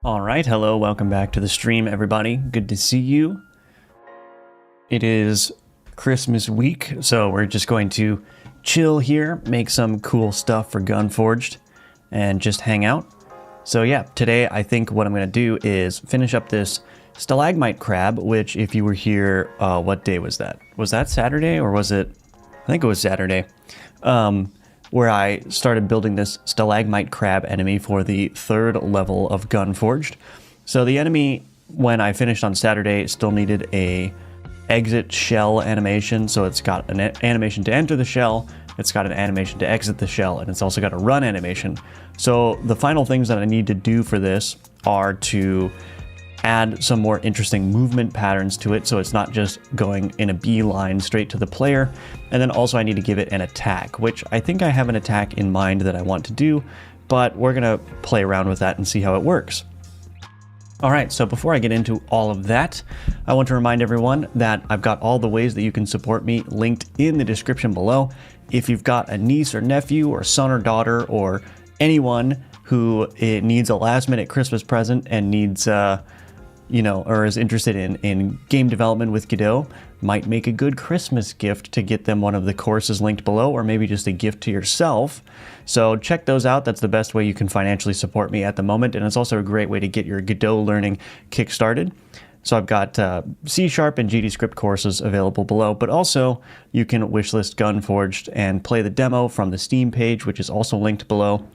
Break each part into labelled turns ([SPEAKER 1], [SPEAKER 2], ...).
[SPEAKER 1] All right, hello, welcome back to the stream, everybody. Good to see you. It is Christmas week, so we're just going to chill here, make some cool stuff for Gunforged, and just hang out. So yeah, today I think what I'm going to do is finish up this Stalagmite crab, which if you were here, what day was that? Was that Saturday or was it? I think it was Saturday. Where I started building this Stalagmite crab enemy for the 3rd level of Gunforged. So the enemy, when I finished on Saturday, still needed a exit shell animation. So it's got an animation to enter the shell, it's got an animation to exit the shell, and it's also got a run animation. So the final things that I need to do for this are to add some more interesting movement patterns to it, so it's not just going in a beeline straight to the player. And then also I need to give it an attack, which I think I have an attack in mind that I want to do, but we're gonna play around with that and see how it works. All right, so before I get into all of that, I want to remind everyone that I've got all the ways that you can support me linked in the description below. If you've got a niece or nephew or son or daughter or anyone who needs a last-minute Christmas present and needs or is interested in game development with Godot, might make a good Christmas gift to get them one of the courses linked below, or maybe just a gift to yourself. So check those out. That's the best way you can financially support me at the moment, and it's also a great way to get your Godot learning kickstarted. So I've got C# and GDScript courses available below, but also you can wishlist Gunforged and play the demo from the Steam page, which is also linked below.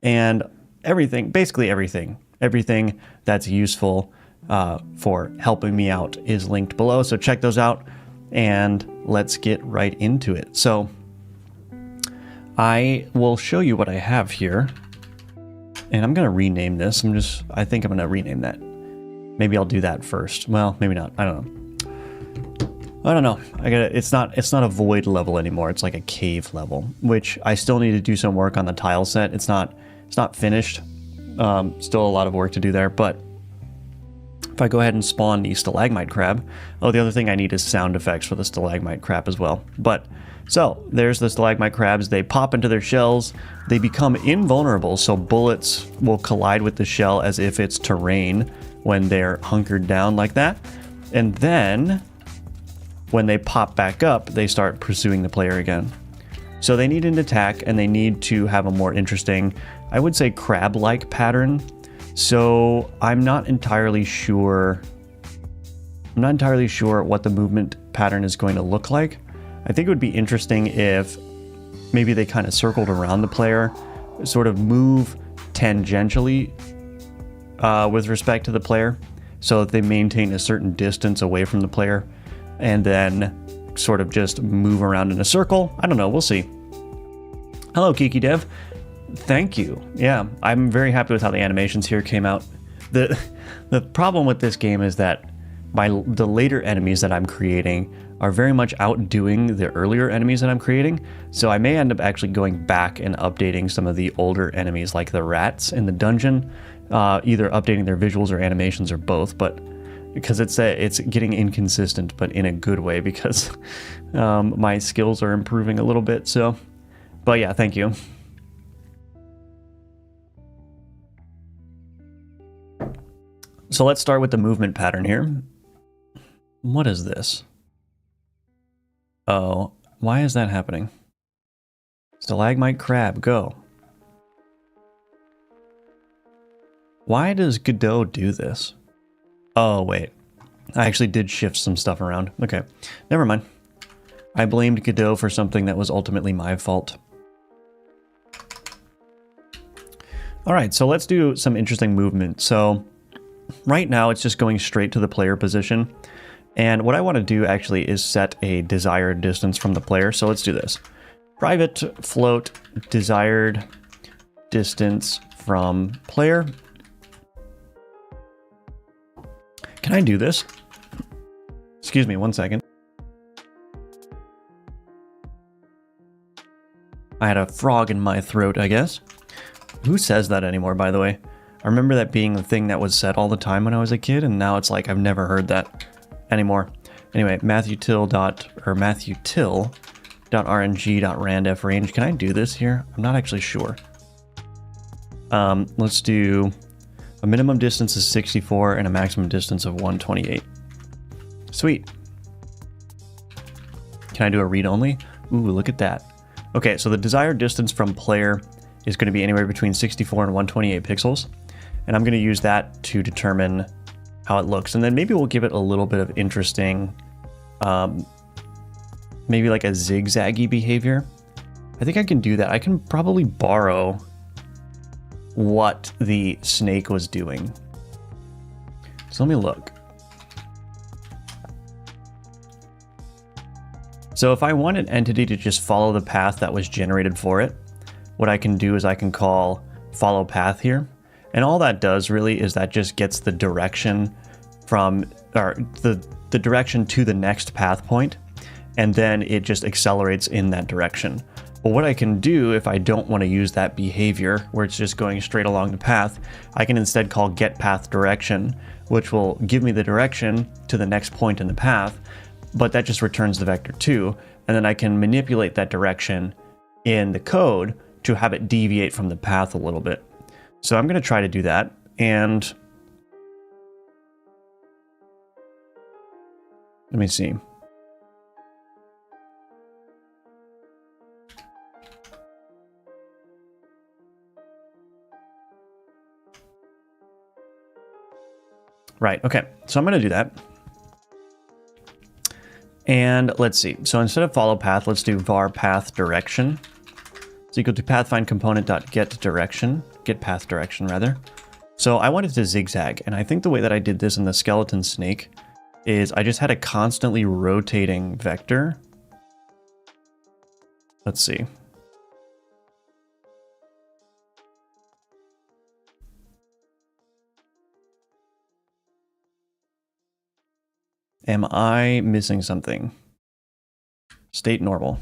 [SPEAKER 1] And everything, basically everything that's useful for helping me out is linked below. So check those out and let's get right into it. So I will show you what I have here, and I'm going to rename this. I think I'm going to rename that. Maybe I'll do that first. Well, maybe not. I don't know. It's not a void level anymore. It's like a cave level, which I still need to do some work on the tile set. It's not finished. Still a lot of work to do there, but if I go ahead and spawn the Stalagmite crab, the other thing I need is sound effects for the Stalagmite crab as well. But so there's the Stalagmite crabs. They pop into their shells. They become invulnerable, so bullets will collide with the shell as if it's terrain when they're hunkered down like that. And then when they pop back up, they start pursuing the player again. So they need an attack, and they need to have a more interesting, I would say, crab-like pattern. So I'm not entirely sure what the movement pattern is going to look like. I think it would be interesting if maybe they kind of circled around the player, sort of move tangentially with respect to the player, so that they maintain a certain distance away from the player, and then sort of just move around in a circle. I don't know, we'll see. Hello, Kiki Dev. Thank you. Yeah, I'm very happy with how the animations here came out. The problem with this game is that the later enemies that I'm creating are very much outdoing the earlier enemies that I'm creating, so I may end up actually going back and updating some of the older enemies, like the rats in the dungeon, either updating their visuals or animations or both, but because it's getting inconsistent, but in a good way, because my skills are improving a little bit. So, but yeah, thank you. So let's start with the movement pattern here. What is this? Oh, why is that happening? Stalagmite crab, go. Why does Godot do this? Oh, wait. I actually did shift some stuff around. Okay, never mind. I blamed Godot for something that was ultimately my fault. All right, so let's do some interesting movement. So right now it's just going straight to the player position. And what I want to do actually is set a desired distance from the player. So let's do this. Private float desired distance from player. Can I do this? Excuse me, 1 second. I had a frog in my throat, I guess. Who says that anymore, by the way? I remember that being the thing that was said all the time when I was a kid, and now it's like I've never heard that anymore. Anyway, matthewtill.rng.randfrange. Can I do this here? I'm not actually sure. Let's do a minimum distance of 64 and a maximum distance of 128. Sweet. Can I do a read only? Ooh, look at that. Okay, so the desired distance from player is going to be anywhere between 64 and 128 pixels. And I'm going to use that to determine how it looks. And then maybe we'll give it a little bit of interesting, maybe like a zigzaggy behavior. I think I can do that. I can probably borrow what the snake was doing. So let me look. So if I want an entity to just follow the path that was generated for it, what I can do is I can call follow path here. And all that does really is that just gets the direction from, or the direction to the next path point, and then it just accelerates in that direction. But what I can do if I don't want to use that behavior where it's just going straight along the path, I can instead call get path direction, which will give me the direction to the next point in the path, but that just returns the vector 2, and then I can manipulate that direction in the code to have it deviate from the path a little bit. So I'm going to try to do that, and let me see. Right, okay, so I'm going to do that. And let's see, so instead of follow path, let's do var path direction. It's equal to pathfindComponent.getDirection, get path direction rather. So I wanted to zigzag, and I think the way that I did this in the skeleton snake is I just had a constantly rotating vector. Let's see. Am I missing something? State normal.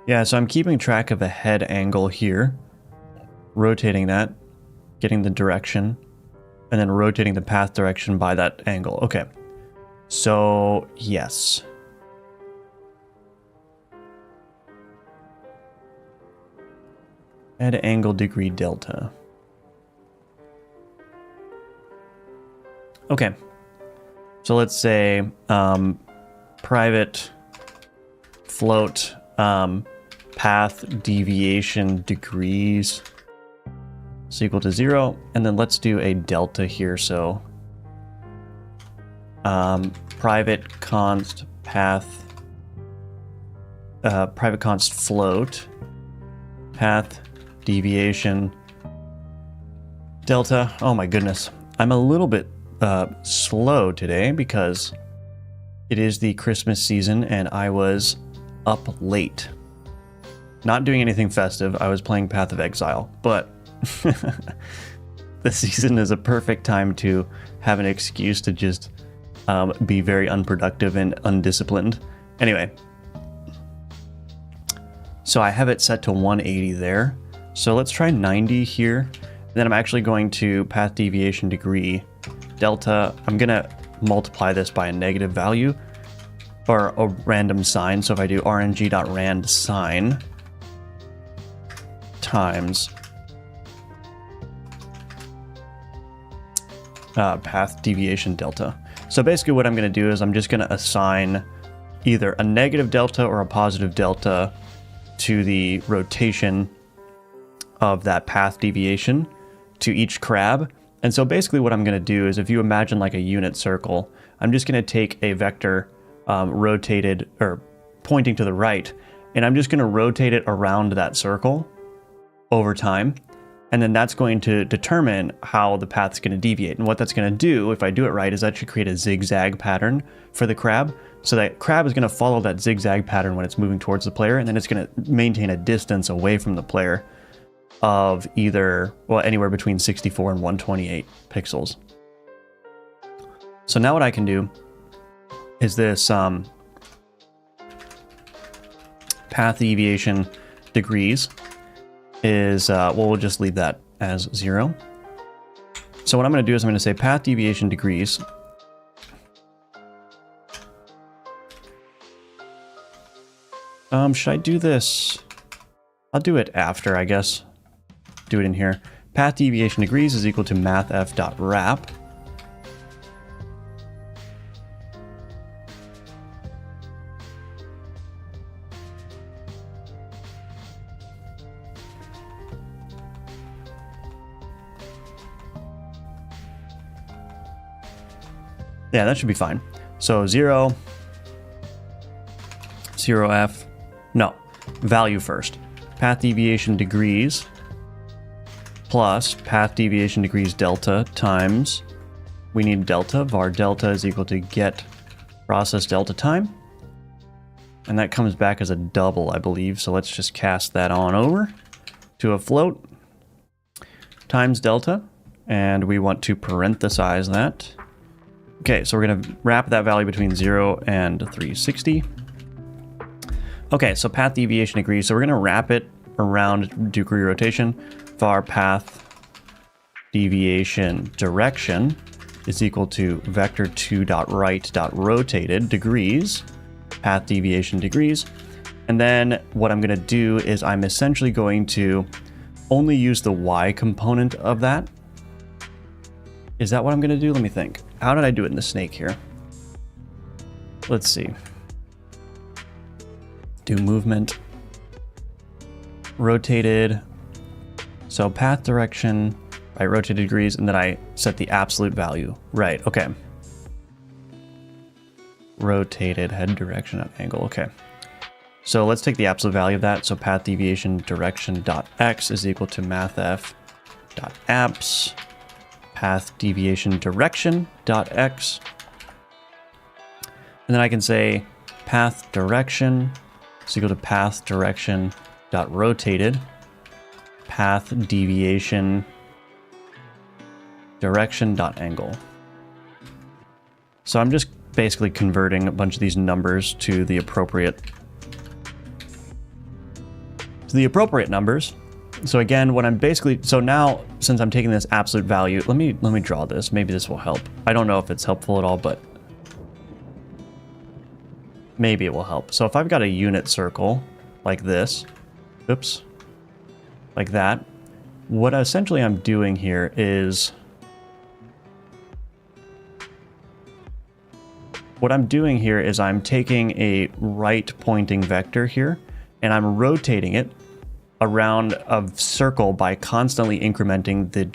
[SPEAKER 1] Yeah, so I'm keeping track of a head angle here, rotating that, getting the direction, and then rotating the path direction by that angle. Okay, so yes. Add angle degree delta. Okay, so let's say private float path deviation degrees is equal to 0, and then let's do a delta here. So private const path, private const float path deviation delta. Oh my goodness, I'm a little bit slow today because it is the Christmas season and I was up late. Not doing anything festive, I was playing Path of Exile, but the season is a perfect time to have an excuse to just be very unproductive and undisciplined. Anyway, So I have it set to 180 there. So let's try 90 here. Then I'm actually going to path deviation degree delta. I'm gonna multiply this by a negative value or a random sign. So if I do rng.rand sign times path deviation delta. So basically what I'm going to do is I'm just going to assign either a negative delta or a positive delta to the rotation of that path deviation to each crab. And so basically what I'm going to do is, if you imagine like a unit circle, I'm just going to take a vector rotated or pointing to the right, and I'm just going to rotate it around that circle over time. And then that's going to determine how the path's going to deviate. And what that's going to do, if I do it right, is that should create a zigzag pattern for the crab. So that crab is going to follow that zigzag pattern when it's moving towards the player, and then it's going to maintain a distance away from the player of either, well, anywhere between 64 and 128 pixels. So now what I can do is this path deviation degrees is, well, we'll just leave that as 0. So what I'm going to do is I'm going to say path deviation degrees should I do this? I'll do it after, I guess. Do it in here. Path deviation degrees is equal to mathf.wrap. Yeah, that should be fine. So 0, 0f, no, value first. Path deviation degrees plus path deviation degrees delta times, we need delta, var delta is equal to get process delta time. And that comes back as a double, I believe. So let's just cast that on over to a float times delta. And we want to parenthesize that. Okay, so we're going to wrap that value between 0 and 360. Okay, so path deviation degrees. So we're going to wrap it around degree rotation. Var path deviation direction is equal to vector2.right.rotated degrees, path deviation degrees. And then what I'm going to do is I'm essentially going to only use the y component of that. Is that what I'm going to do? Let me think. How did I do it in the snake here? Let's see. Do movement. Rotated. So path direction, I rotated degrees, and then I set the absolute value. Right, okay. Rotated head direction at angle, okay. So let's take the absolute value of that. So path deviation direction dot x is equal to mathf dot abs path deviation direction dot x. And then I can say path direction is equal to path direction dot rotated path deviation direction dot angle. So I'm just basically converting a bunch of these numbers to the appropriate numbers. So again, what I'm basically, so now since I'm taking this absolute value, let me draw this. Maybe this will help. I don't know if it's helpful at all, but maybe it will help. So if I've got a unit circle like this, oops, like that, what essentially I'm doing here is, I'm taking a right pointing vector here and I'm rotating it around a circle by constantly incrementing the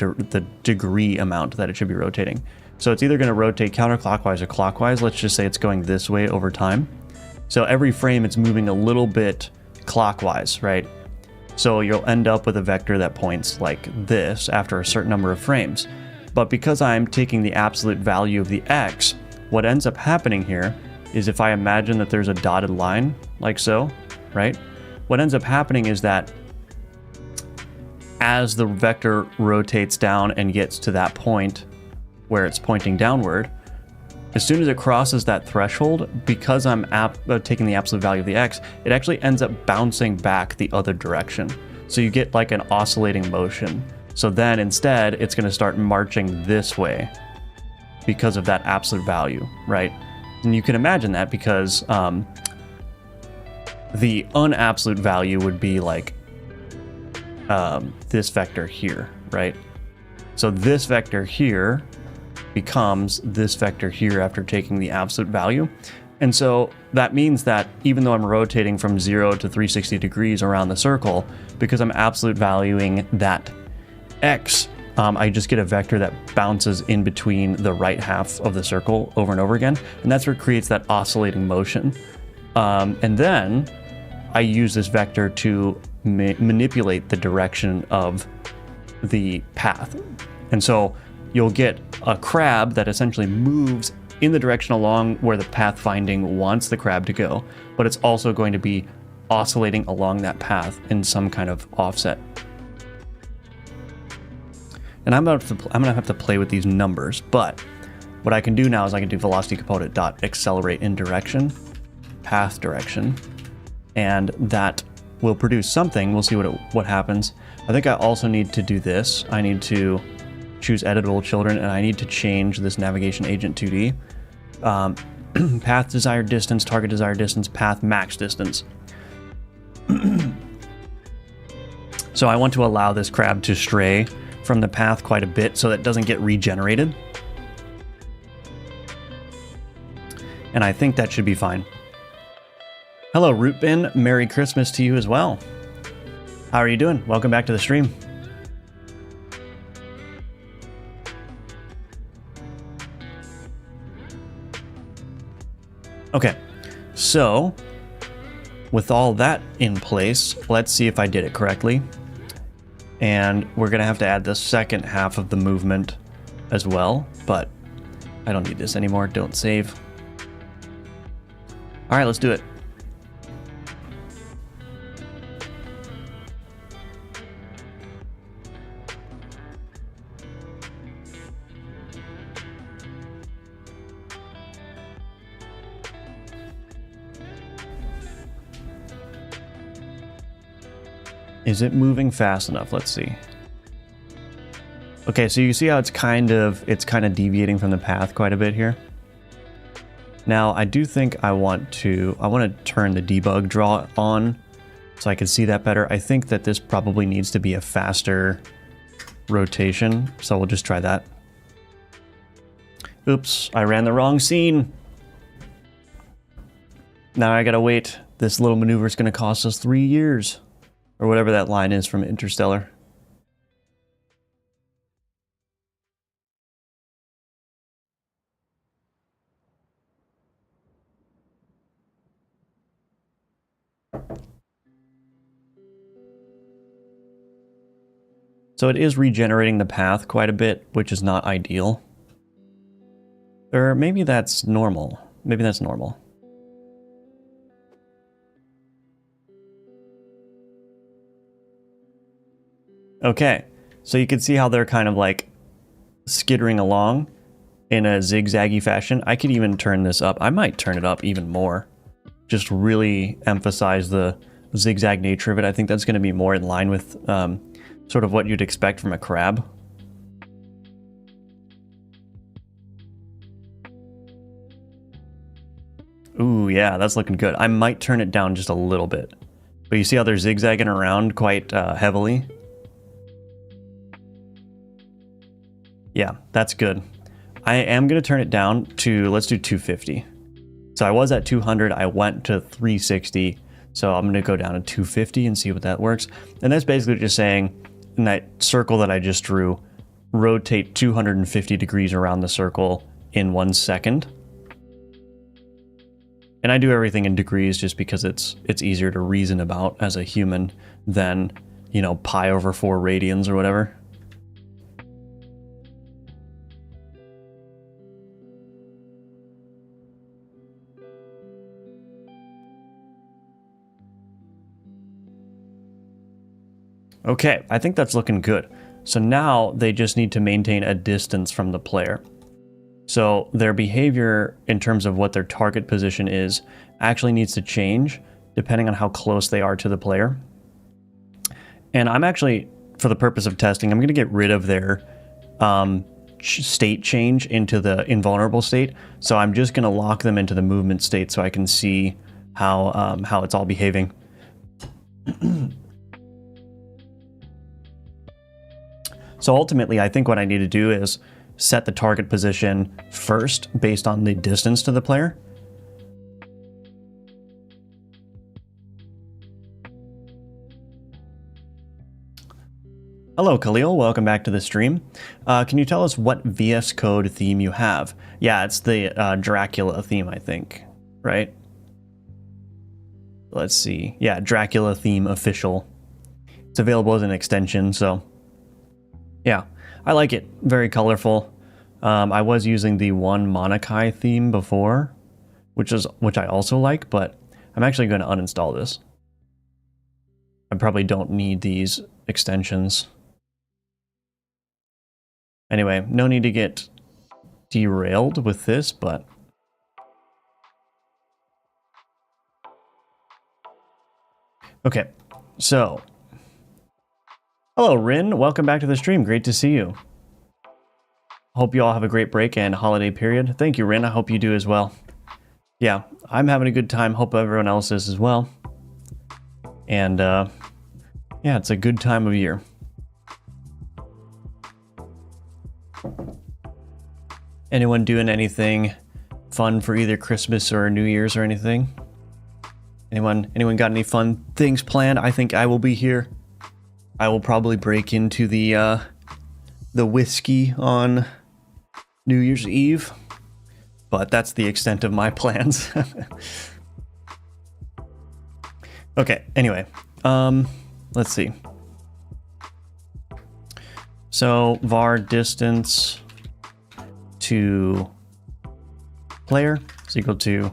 [SPEAKER 1] degree amount that it should be rotating. So it's either going to rotate counterclockwise or clockwise. Let's just say it's going this way over time. So every frame it's moving a little bit clockwise, right? So you'll end up with a vector that points like this after a certain number of frames. But because I'm taking the absolute value of the x, what ends up happening here is, if I imagine that there's a dotted line like so, right? What ends up happening is that as the vector rotates down and gets to that point where it's pointing downward, as soon as it crosses that threshold, because I'm taking the absolute value of the x, it actually ends up bouncing back the other direction. So you get like an oscillating motion. So then instead, it's going to start marching this way because of that absolute value, right? And you can imagine that because the unabsolute value would be like this vector here, right? So this vector here becomes this vector here after taking the absolute value. And so that means that even though I'm rotating from 0 to 360 degrees around the circle, because I'm absolute valuing that x, I just get a vector that bounces in between the right half of the circle over and over again. And that's what creates that oscillating motion. And then I use this vector to manipulate the direction of the path. And so you'll get a crab that essentially moves in the direction along where the pathfinding wants the crab to go, but it's also going to be oscillating along that path in some kind of offset. And I'm gonna have to play with these numbers, but what I can do now is I can do velocity component dot accelerate in direction, path direction, and that will produce something. We'll see what happens. I think I also need to do this. I need to choose editable children, and I need to change this navigation agent 2D. Path desired distance, target desired distance, path max distance. So I want to allow this crab to stray from the path quite a bit so that it doesn't get regenerated. And I think that should be fine. Hello, Rootbin. Merry Christmas to you as well. How are you doing? Welcome back to the stream. Okay, so with all that in place, let's see if I did it correctly. And we're gonna have to add the second half of the movement as well, but I don't need this anymore. Don't save. All right, let's do it. Is it moving fast enough? Let's see. Okay, so you see how it's kind of deviating from the path quite a bit here. Now, I do think I want to turn the debug draw on so I can see that better. I think that this probably needs to be a faster rotation, so we'll just try that. Oops, I ran the wrong scene. Now I gotta wait. This little maneuver is gonna cost us 3 years. Or whatever that line is from Interstellar. So it is regenerating the path quite a bit, which is not ideal. Or maybe that's normal. Maybe that's normal. Okay, so you can see how they're kind of like skittering along in a zigzaggy fashion. I could even turn this up. I might turn it up even more. Just really emphasize the zigzag nature of it. I think that's going to be more in line with sort of what you'd expect from a crab. Ooh, yeah, that's looking good. I might turn it down just a little bit. But you see how they're zigzagging around quite heavily? Yeah, that's good. I am going to turn it down to, let's do 250. So I was at 200, I went to 360. So I'm going to go down to 250 and see what that works. And that's basically just saying, in that circle that I just drew, rotate 250 degrees around the circle in 1 second. And I do everything in degrees just because it's easier to reason about as a human than, you know, pi over 4 radians or whatever. Okay, I think that's looking good. So now they just need to maintain a distance from the player. So their behavior in terms of what their target position is actually needs to change depending on how close they are to the player. And I'm actually, for the purpose of testing, I'm going to get rid of their state change into the invulnerable state. So I'm just going to lock them into the movement state so I can see how it's all behaving. So ultimately, I think what I need to do is set the target position first based on the distance to the player. Hello, Khalil. Welcome back to the stream. Can you tell us what VS Code theme you have? Yeah, it's the Dracula theme, I think, right? Let's see. Yeah, Dracula theme official. It's available as an extension, so yeah, I like it. Very colorful. I was using the one Monakai theme before, which I also like, but I'm actually going to uninstall this. I probably don't need these extensions. Anyway, no need to get derailed with this, but okay, so hello, Rin. Welcome back to the stream. Great to see you. Hope you all have a great break and holiday period. Thank you, Rin. I hope you do as well. Yeah, I'm having a good time. Hope everyone else is as well. And yeah, it's a good time of year. Anyone doing anything fun for either Christmas or New Year's or anything? Anyone got any fun things planned? I think I will be here. I will probably break into the whiskey on New Year's Eve, but that's the extent of my plans. Okay, anyway, let's see. So var distance to player is equal to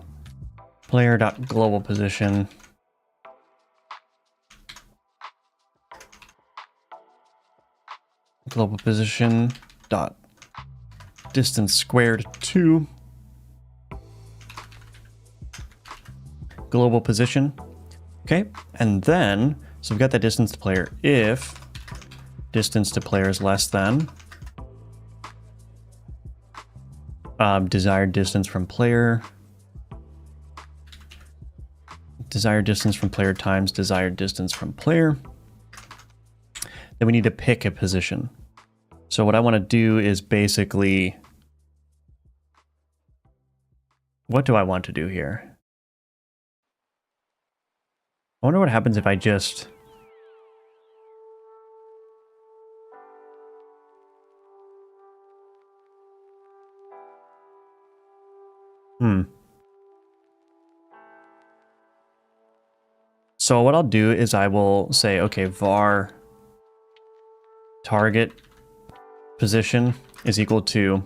[SPEAKER 1] player.global position global position dot distance squared to global position. Okay, and then so we've got the distance to player if distance to player is less than desired distance from player times desired distance from player. Then we need to pick a position. So what I want to do is basically, what do I want to do here? I wonder what happens if I just So what I'll do is I will say, okay, var target position is equal to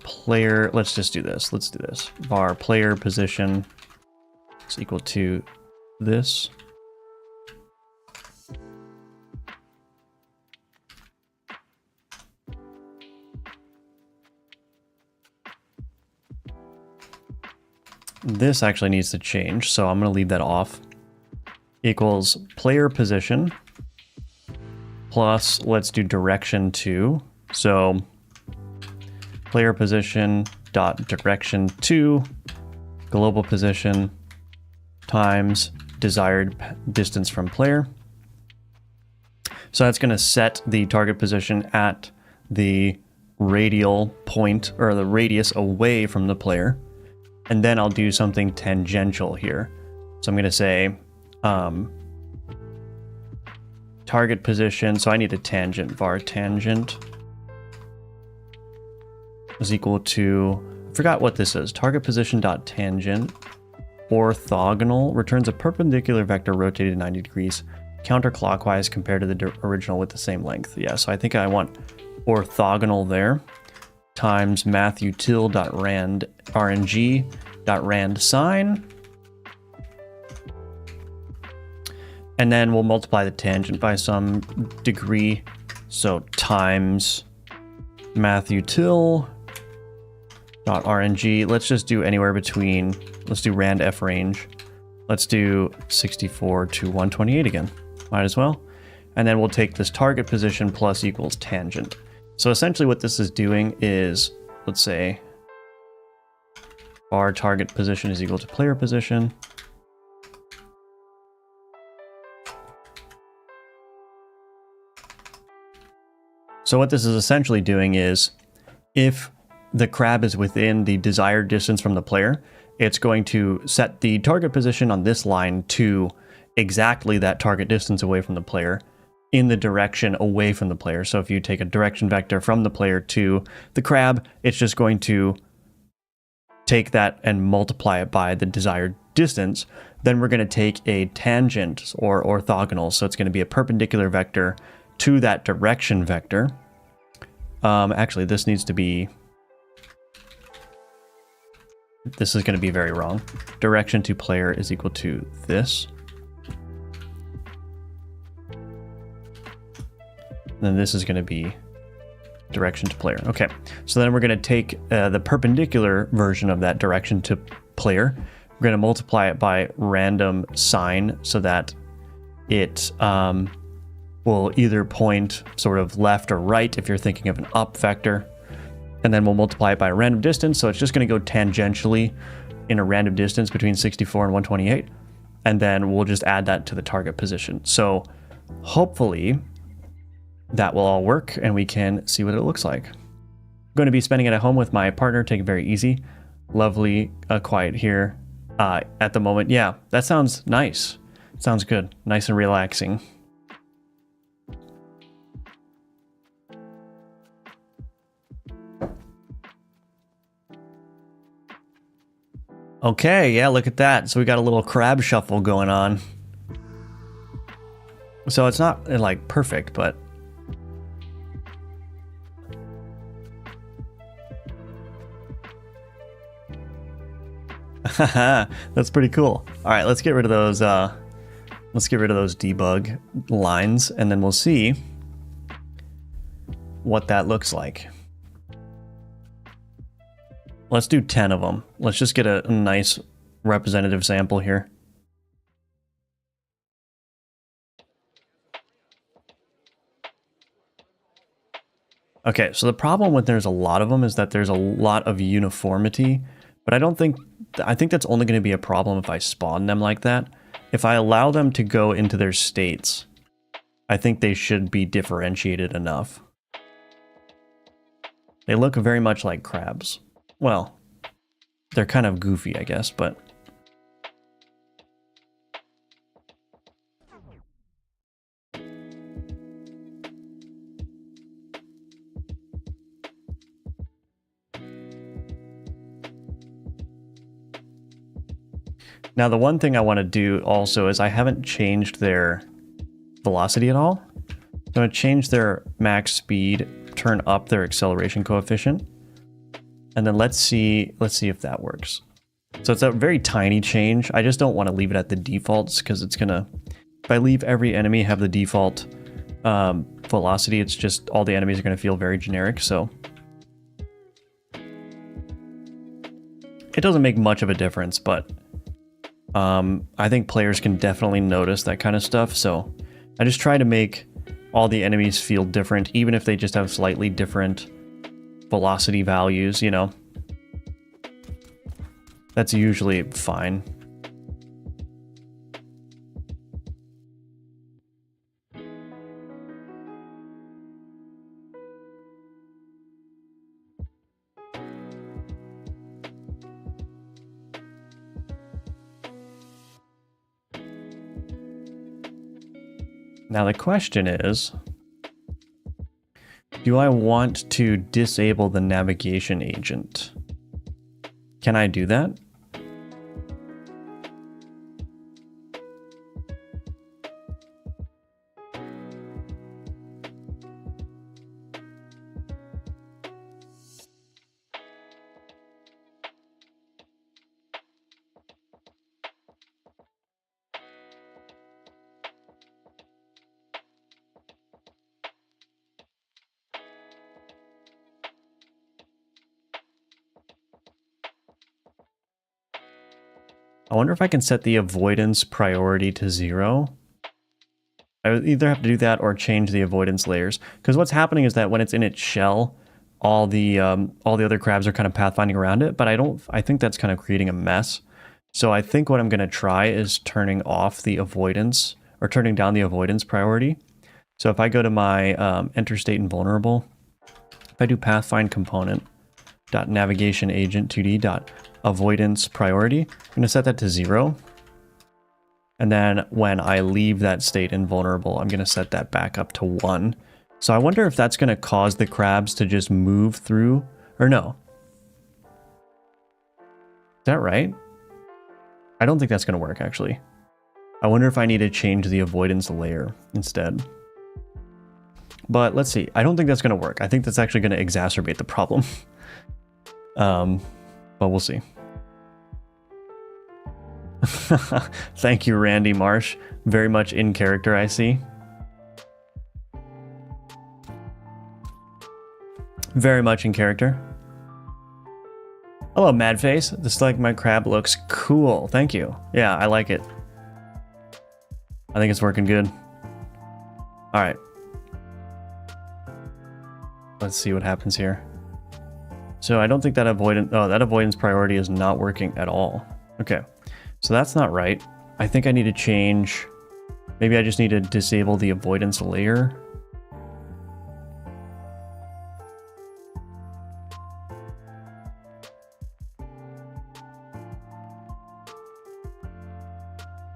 [SPEAKER 1] player. Let's just do this. Let's do this. Var player position is equal to this. This actually needs to change, so I'm going to leave that off. Equals player position plus, let's do direction to. So player position dot direction to global position times desired distance from player. So that's going to set the target position at the radial point or the radius away from the player. And then I'll do something tangential here. So I'm going to say target position. So I need a tangent. Var tangent is equal to, I forgot what this is. Target position dot tangent orthogonal returns a perpendicular vector rotated 90 degrees counterclockwise compared to the original with the same length. Yeah, so I think I want orthogonal there. Times mathutil.rng.rand sign. And then we'll multiply the tangent by some degree. So times mathutil .rng. Let's just do anywhere between, let's do rand f range. Let's do 64 to 128 again. Might as well. And then we'll take this target position plus equals tangent. So essentially what this is doing is, let's say, our target position is equal to player position. So what this is essentially doing is, if the crab is within the desired distance from the player, it's going to set the target position on this line to exactly that target distance away from the player in the direction away from the player. So if you take a direction vector from the player to the crab, it's just going to take that and multiply it by the desired distance. Then we're going to take a tangent or orthogonal. So it's going to be a perpendicular vector to that direction vector. Actually, this needs to be, this is going to be very wrong. Direction to player is equal to this. And then this is going to be direction to player. Okay, so then we're going to take the perpendicular version of that direction to player. We're going to multiply it by random sign so that it will either point sort of left or right if you're thinking of an up vector. And then we'll multiply it by a random distance. So it's just going to go tangentially in a random distance between 64 and 128. And then we'll just add that to the target position. So hopefully that will all work and we can see what it looks like. I'm going to be spending it at home with my partner, take it very easy. Lovely, quiet here at the moment. Yeah, that sounds nice. Sounds good. Nice and relaxing. Okay, yeah, look at that. So we got a little crab shuffle going on. So it's not like perfect, but that's pretty cool. All right, let's get rid of those. Let's get rid of those debug lines, and then we'll see what that looks like. Let's do 10 of them. Let's just get a nice representative sample here. Okay, so the problem with there's a lot of them is that there's a lot of uniformity, but I think that's only going to be a problem if I spawn them like that. If I allow them to go into their states, I think they should be differentiated enough. They look very much like crabs. Well, they're kind of goofy, I guess, but... Now, the one thing I want to do also is I haven't changed their velocity at all. I'm going to change their max speed, turn up their acceleration coefficient, and then let's see if that works. So it's a very tiny change. I just don't want to leave it at the defaults because it's gonna, if I leave every enemy have the default velocity, it's just all the enemies are going to feel very generic. So it doesn't make much of a difference, but I think players can definitely notice that kind of stuff. So I just try to make all the enemies feel different, even if they just have slightly different velocity values, you know. That's usually fine. Now the question is, do I want to disable the navigation agent? Can I do that? I wonder if I can set the avoidance priority to 0. I would either have to do that or change the avoidance layers. Because what's happening is that when it's in its shell, all the other crabs are kind of pathfinding around it, but I think that's kind of creating a mess. So I think what I'm going to try is turning off the avoidance, or turning down the avoidance priority. So if I go to my enter state invulnerable, if I do pathfind component dot navigation agent 2d dot avoidance priority, I'm going to set that to 0. And then when I leave that state invulnerable, I'm going to set that back up to 1. So I wonder if that's going to cause the crabs to just move through, or no. Is that right? I don't think that's going to work, actually. I wonder if I need to change the avoidance layer instead. But let's see. I don't think that's going to work. I think that's actually going to exacerbate the problem. But we'll see. Thank you, Randy Marsh. Very much in character, I see. Very much in character. Hello, Madface. The Stalagmite crab looks cool. Thank you. Yeah, I like it. I think it's working good. All right. Let's see what happens here. So I don't think that avoidance priority is not working at all. Okay. So that's not right. I think I need to change. Maybe I just need to disable the avoidance layer.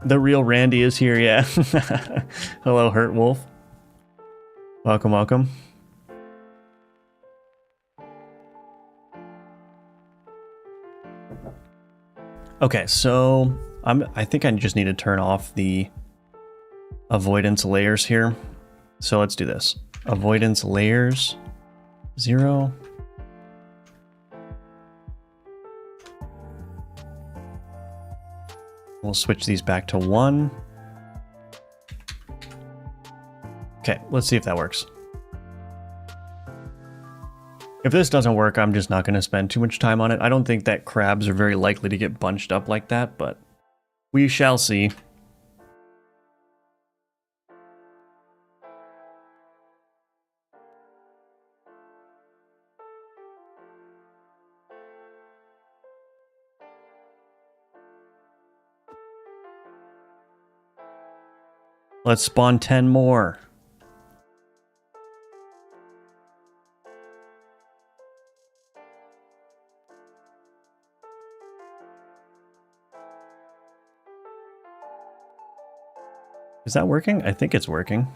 [SPEAKER 1] The real Randy is here, yeah. Hello, Hurt Wolf. Welcome, welcome. Okay, so I think I just need to turn off the avoidance layers here. So let's do this. Avoidance layers 0. We'll switch these back to 1. Okay, let's see if that works. If this doesn't work, I'm just not going to spend too much time on it. I don't think that crabs are very likely to get bunched up like that, but we shall see. Let's spawn 10 more. Is that working? I think it's working.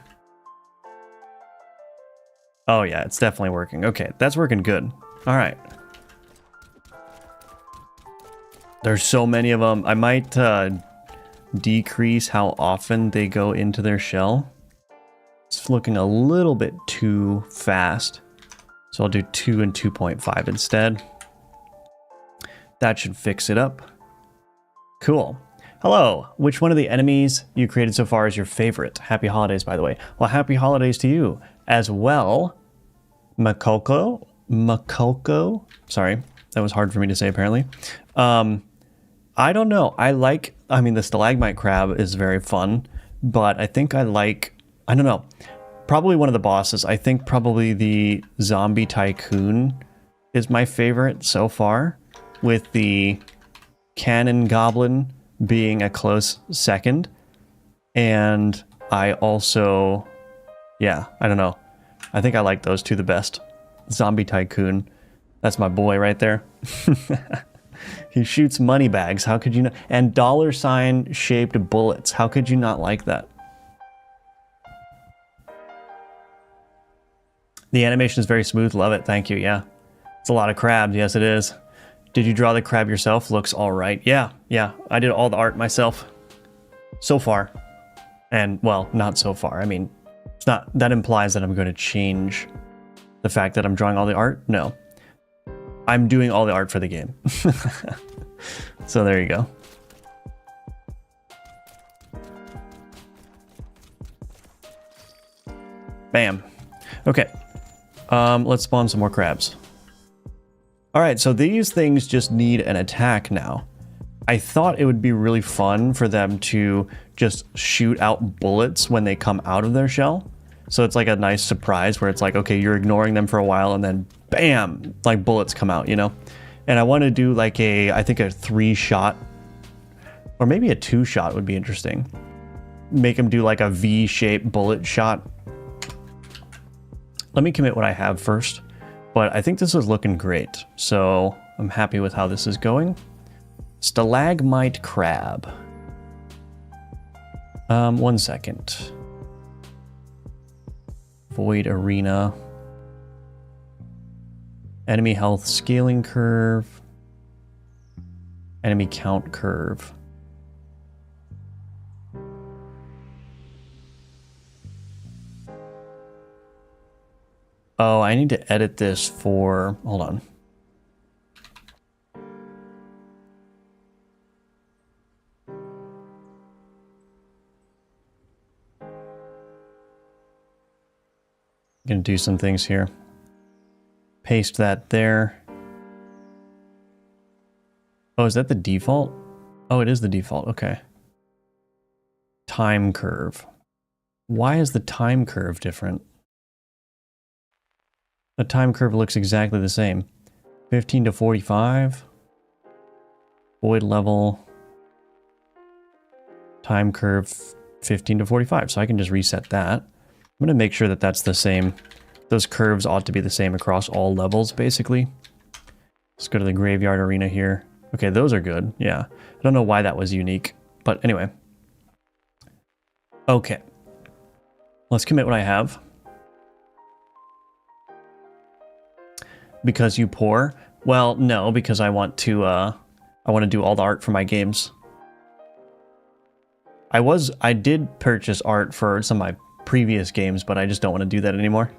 [SPEAKER 1] Oh yeah, it's definitely working. Okay, that's working good. All right. There's so many of them. I might decrease how often they go into their shell. It's looking a little bit too fast. So I'll do 2 and 2.5 instead. That should fix it up. Cool. Hello. Which one of the enemies you created so far is your favorite? Happy holidays, by the way. Well, happy holidays to you as well. Makolko. Sorry, that was hard for me to say apparently. I don't know. I mean, the Stalagmite crab is very fun, but I think I don't know. Probably one of the bosses. I think probably the Zombie Tycoon is my favorite so far, with the Cannon Goblin being a close second. And I also, yeah, I don't know. I think I like those two the best. Zombie Tycoon. That's my boy right there. He shoots money bags. How could you not? And $ shaped bullets. How could you not like that? The animation is very smooth. Love it. Thank you. Yeah. It's a lot of crabs. Yes, it is. Did you draw the crab yourself? Looks all right. Yeah. I did all the art myself. So far. And, well, not so far. I mean, it's not, that implies that I'm going to change the fact that I'm drawing all the art. No. I'm doing all the art for the game. So there you go. Bam. Okay. Let's spawn some more crabs. All right, so these things just need an attack now. I thought it would be really fun for them to just shoot out bullets when they come out of their shell. So it's like a nice surprise where it's like, okay, you're ignoring them for a while and then bam, like bullets come out, you know? And I want to do like I think a 3-shot or maybe a 2-shot would be interesting. Make them do like a V-shaped bullet shot. Let me commit what I have first, but I think this is looking great. So I'm happy with how this is going. Stalagmite crab. 1 second. Void arena. Enemy health scaling curve. Enemy count curve. Oh, I need to edit this for... Hold on. I'm gonna do some things here. Paste that there. Oh, is that the default? Oh, it is the default. Okay. Time curve. Why is the time curve different? The time curve looks exactly the same. 15 to 45. Void level. Time curve 15 to 45. So I can just reset that. I'm going to make sure that that's the same. Those curves ought to be the same across all levels, basically. Let's go to the graveyard arena here. Okay, those are good. Yeah. I don't know why that was unique, but anyway. Okay. Let's commit what I have. Because you pour? Well, no, because I want to do all the art for my games. I did purchase art for some of my previous games, but I just don't want to do that anymore.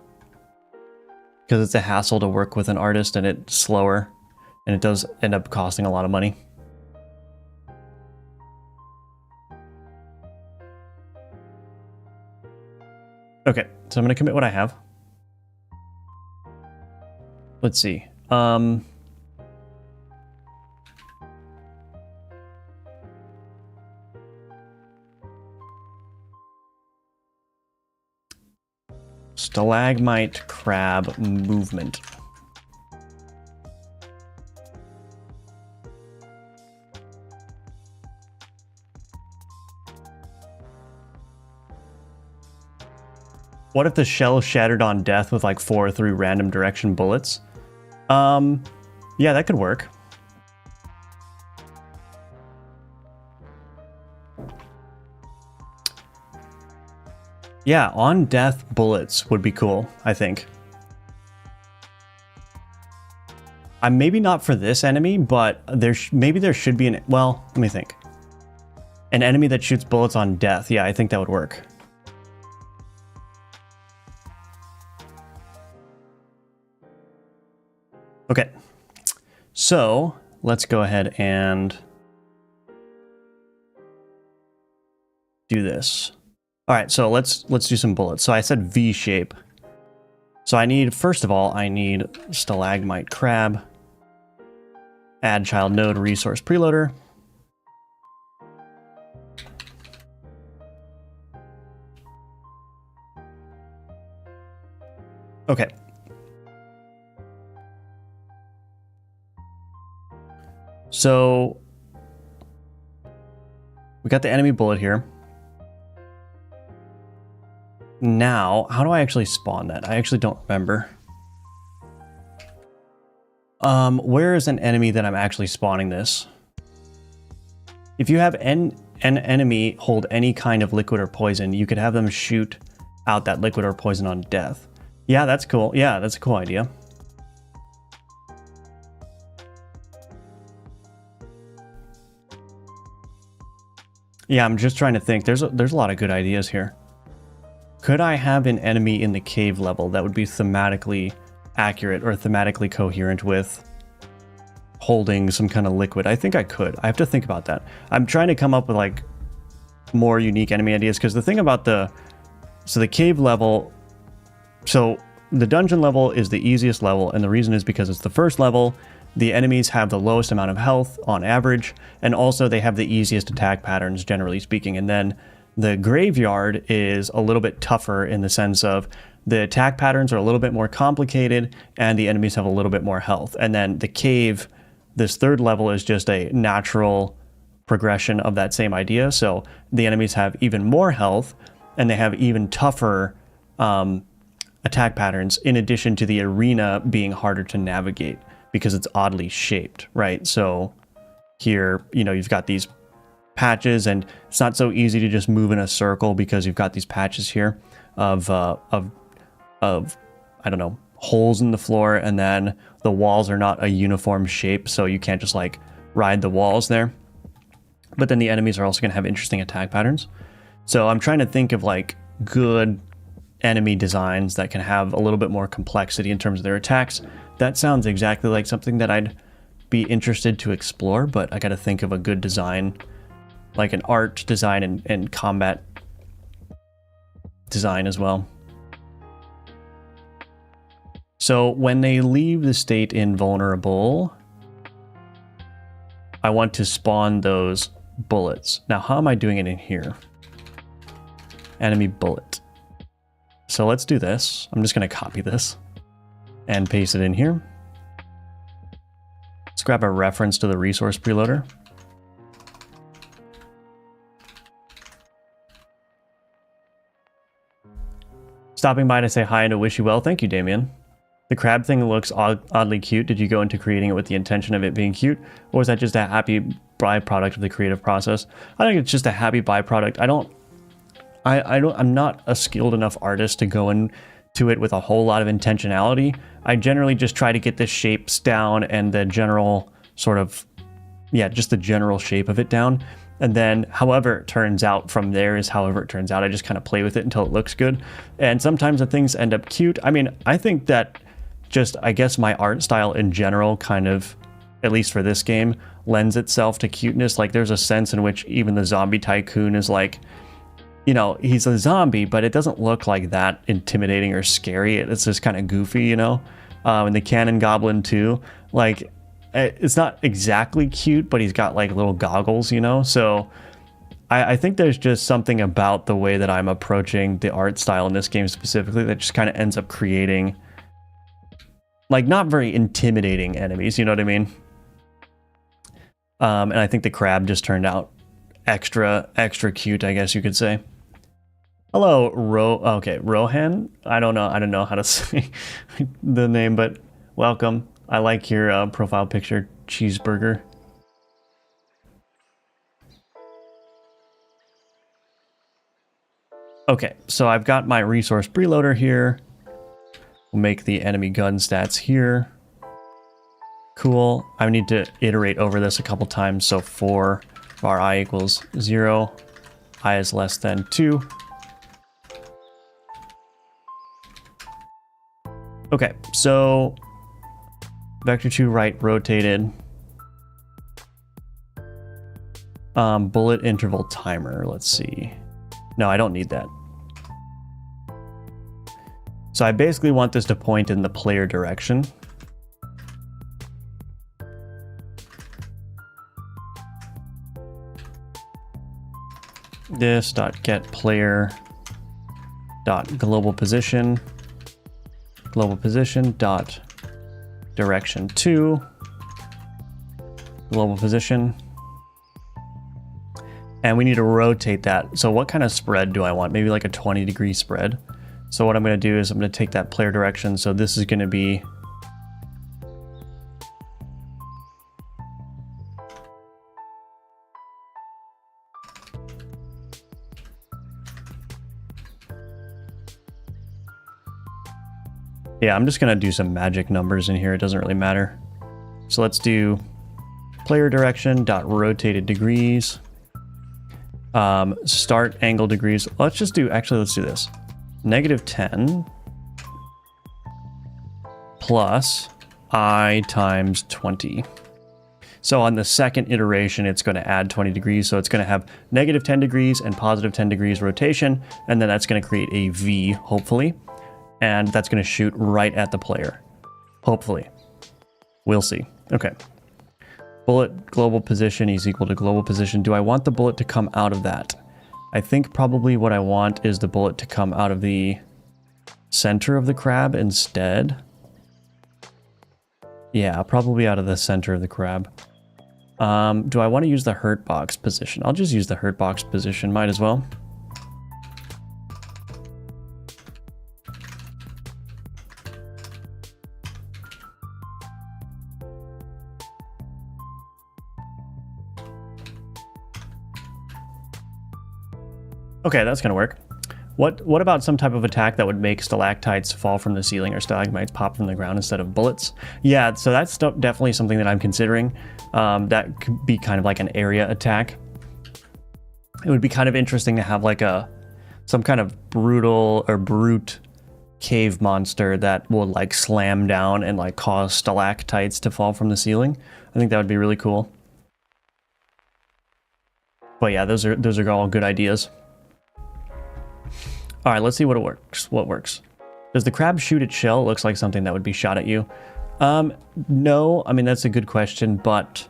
[SPEAKER 1] Because it's a hassle to work with an artist and it's slower, and it does end up costing a lot of money. Okay, so I'm going to commit what I have. Let's see. Stalagmite crab movement. What if the shell shattered on death with like 4 or 3 random direction bullets? Yeah, that could work. Yeah, on death bullets would be cool, I think. I'm maybe not for this enemy, but maybe there should be well, let me think. An enemy that shoots bullets on death. Yeah, I think that would work. Okay. So, let's go ahead and do this. All right, so let's do some bullets. So I said V shape. So I need, first of all, I need Stalagmite crab. Add child node resource preloader. Okay. So we got the enemy bullet here. Now, how do I actually spawn that? I actually don't remember. Where is an enemy that I'm actually spawning this? If you have an enemy hold any kind of liquid or poison, you could have them shoot out that liquid or poison on death. Yeah, that's cool. Yeah, that's a cool idea. Yeah, I'm just trying to think. There's a lot of good ideas here. Could I have an enemy in the cave level that would be thematically accurate or thematically coherent with holding some kind of liquid? I think I could. I have to think about that. I'm trying to come up with like more unique enemy ideas, because the thing about the cave level, so the dungeon level is the easiest level, and the reason is because it's the first level. the enemies have the lowest amount of health on average, and also they have the easiest attack patterns, generally speaking. And then the graveyard is a little bit tougher in the sense of the attack patterns are a little bit more complicated, and the enemies have a little bit more health. And then the cave, this third level, is just a natural progression of that same idea. So the enemies have even more health, and they have even tougher attack patterns, in addition to the arena being harder to navigate because it's oddly shaped, right? So here, you know, you've got these patches, and it's not so easy to just move in a circle because you've got these patches here of I don't know, holes in the floor, and then the walls are not a uniform shape, so you can't just like ride the walls there. But then the enemies are also going to have interesting attack patterns. So I'm trying to think of like good enemy designs that can have a little bit more complexity in terms of their attacks. That sounds exactly like something that I'd be interested to explore, but I got to think of a good design, like an art design and combat design as well. So when they leave the state invulnerable, I want to spawn those bullets. Now, how am I doing it in here? Enemy bullet. So let's do this. I'm just going to copy this and paste it in here. Let's grab a reference to the resource preloader. Stopping by to say hi and to wish you well. Thank you, Damien. The crab thing looks oddly cute. Did you go into creating it with the intention of it being cute, or is that just a happy byproduct of the creative process? I think it's just a happy byproduct. I'm not a skilled enough artist to go into it with a whole lot of intentionality. I generally just try to get the shapes down and the general sort of, yeah, just the general shape of it down. And then however it turns out from there is however it turns out. I just kind of play with it until it looks good. And sometimes the things end up cute. I mean, I think that just, I guess my art style in general kind of, at least for this game, lends itself to cuteness. Like there's a sense in which even the zombie tycoon is like, you know, he's a zombie, but it doesn't look like that intimidating or scary. It's just kind of goofy, you know? And the cannon goblin too, like it's not exactly cute, but he's got like little goggles, you know? So I think there's just something about the way that I'm approaching the art style in this game specifically that just kind of ends up creating like not very intimidating enemies, you know what I mean? And I think the crab just turned out extra cute, I guess you could say. Hello, Rohan. I don't know how to say the name, but welcome. I like your profile picture, cheeseburger. Okay, so I've got my resource preloader here. We'll make the enemy gun stats here. Cool. I need to iterate over this a couple times. So for var I equals 0, I is less than 2. Okay, so vector 2 right rotated. Bullet interval timer, let's see. No, I don't need that. So I basically want this to point in the player direction. This dot get player dot global position dot direction 2 global position, and we need to rotate that. So what kind of spread do I want? Maybe like a 20-degree spread. So what I'm going to do is I'm going to take that player direction. So this is going to be I'm just going to do some magic numbers in here. It doesn't really matter. So let's do player direction dot rotated degrees, start angle degrees. Let's just do, actually, let's do this. -10 plus I times 20. So on the second iteration, it's going to add 20 degrees. So it's going to have -10 degrees and +10 degrees rotation. And then that's going to create a V, hopefully. And that's going to shoot right at the player. Hopefully. We'll see. Okay. Bullet global position is equal to global position. Do I want the bullet to come out of that? I think probably what I want is the bullet to come out of the center of the crab instead. Yeah, probably out of the center of the crab. Do I want to use the hurt box position? I'll just use the hurt box position, might as well. Okay, that's gonna work. What about some type of attack that would make stalactites fall from the ceiling or stalagmites pop from the ground instead of bullets? Yeah, so that's definitely something that I'm considering. That could be kind of like an area attack. It would be kind of interesting to have like some kind of brute cave monster that will like slam down and like cause stalactites to fall from the ceiling. I think that would be really cool. But yeah, those are all good ideas. All right, let's see what works. What works? Does the crab shoot its shell? It looks like something that would be shot at you. No, I mean, that's a good question, but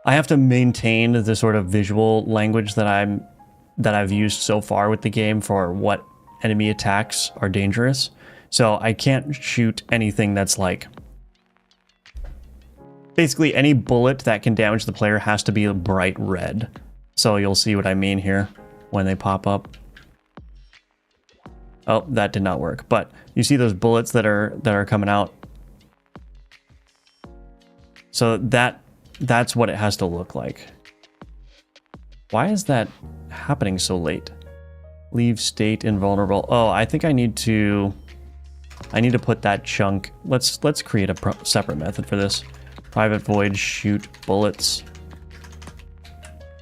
[SPEAKER 1] I have to maintain the sort of visual language that I've used so far with the game for what enemy attacks are dangerous. So I can't shoot anything that's like... Basically, any bullet that can damage the player has to be a bright red. So you'll see what I mean here when they pop up. Oh, that did not work. But you see those bullets that are coming out. So that's what it has to look like. Why is that happening so late? Leave state invulnerable. Oh, I think I need to put that chunk. Let's create a separate method for this. Private void shoot bullets.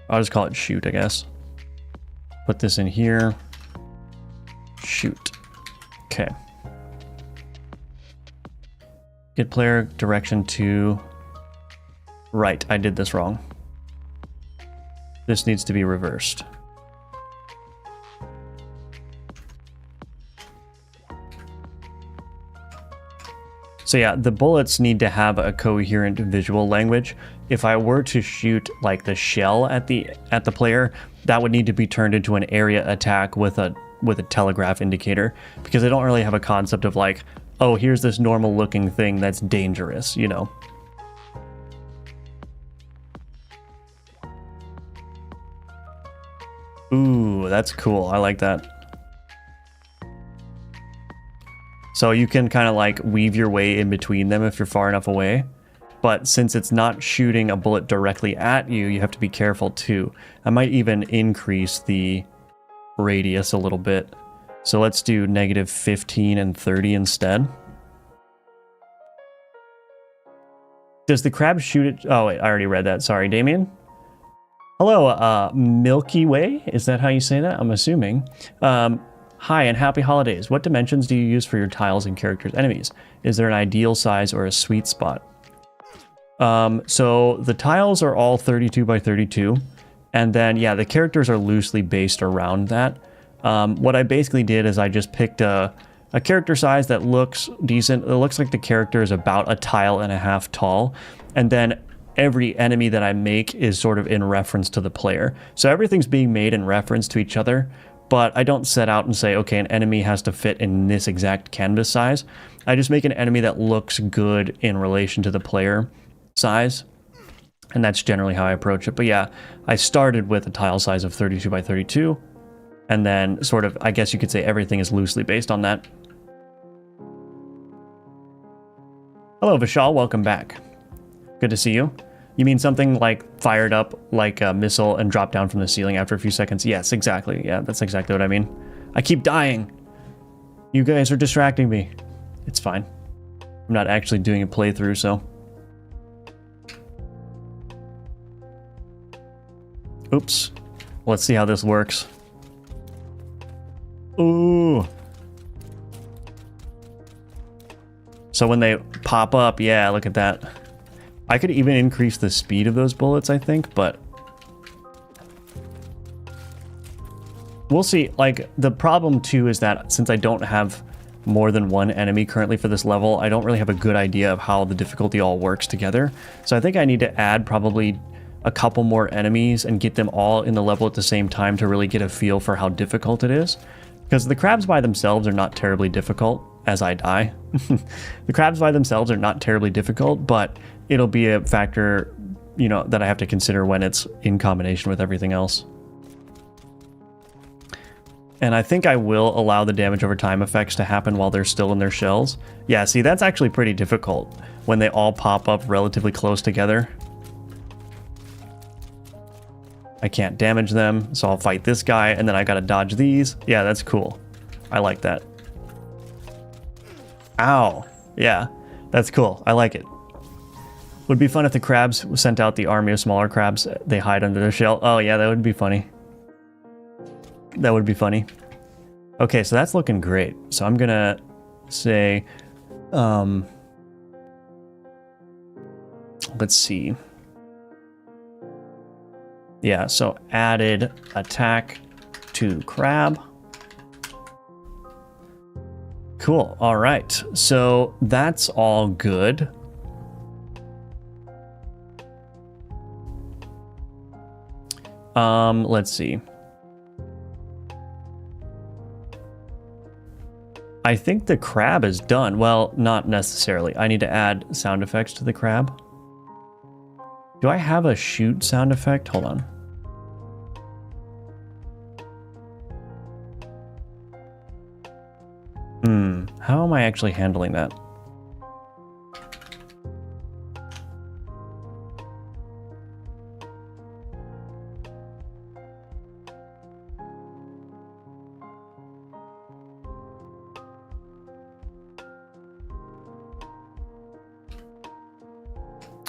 [SPEAKER 1] I'll just call it shoot, I guess. Put this in here. Shoot. Okay. Get player direction to right. I did this wrong. This needs to be reversed. So yeah, the bullets need to have a coherent visual language. If I were to shoot like the shell at the player, that would need to be turned into an area attack with a telegraph indicator, because I don't really have a concept of like, oh, here's this normal looking thing that's dangerous, you know. Ooh, that's cool. I like that. So you can kind of like weave your way in between them if you're far enough away. But since it's not shooting a bullet directly at you, you have to be careful too. I might even increase the radius a little bit. So let's do -15 and 30 instead. Does the crab shoot it? Oh, wait, I already read that. Sorry, Damien. Hello, Milky Way. Is that how you say that? I'm assuming. Hi and happy holidays. What dimensions do you use for your tiles and characters' enemies? Is there an ideal size or a sweet spot? So the tiles are all 32 by 32. And then, yeah, the characters are loosely based around that. What I basically did is I just picked a character size that looks decent. It looks like the character is about a tile and a half tall. And then every enemy that I make is sort of in reference to the player. So everything's being made in reference to each other. But I don't set out and say, okay, an enemy has to fit in this exact canvas size. I just make an enemy that looks good in relation to the player size. And that's generally how I approach it. But yeah, I started with a tile size of 32 by 32. And then sort of, I guess you could say everything is loosely based on that. Hello, Vishal. Welcome back. Good to see you. You mean something like fired up like a missile and dropped down from the ceiling after a few seconds? Yes, exactly. Yeah, that's exactly what I mean. I keep dying. You guys are distracting me. It's fine. I'm not actually doing a playthrough, so. Oops. Let's see how this works. Ooh. So when they pop up, yeah, look at that. I could even increase the speed of those bullets, I think, but we'll see. Like, the problem too is that since I don't have more than one enemy currently for this level, I don't really have a good idea of how the difficulty all works together. So I think I need to add probably a couple more enemies and get them all in the level at the same time to really get a feel for how difficult it is. Because the crabs by themselves are not terribly difficult, as I die. The crabs by themselves are not terribly difficult, but it'll be a factor, you know, that I have to consider when it's in combination with everything else. And I think I will allow the damage over time effects to happen while they're still in their shells. Yeah, see, that's actually pretty difficult when they all pop up relatively close together. I can't damage them, so I'll fight this guy, and then I gotta dodge these. Yeah, that's cool. I like that. Ow. Yeah, that's cool. I like it. Would be fun if the crabs sent out the army of smaller crabs. They hide under their shell. Oh, yeah, that would be funny. That would be funny. Okay, so that's looking great. So I'm gonna say, let's see. Yeah, so added attack to crab. Cool. All right. So that's all good. Let's see. I think the crab is done. Well, not necessarily. I need to add sound effects to the crab. Do I have a shoot sound effect? Hold on. How am I actually handling that?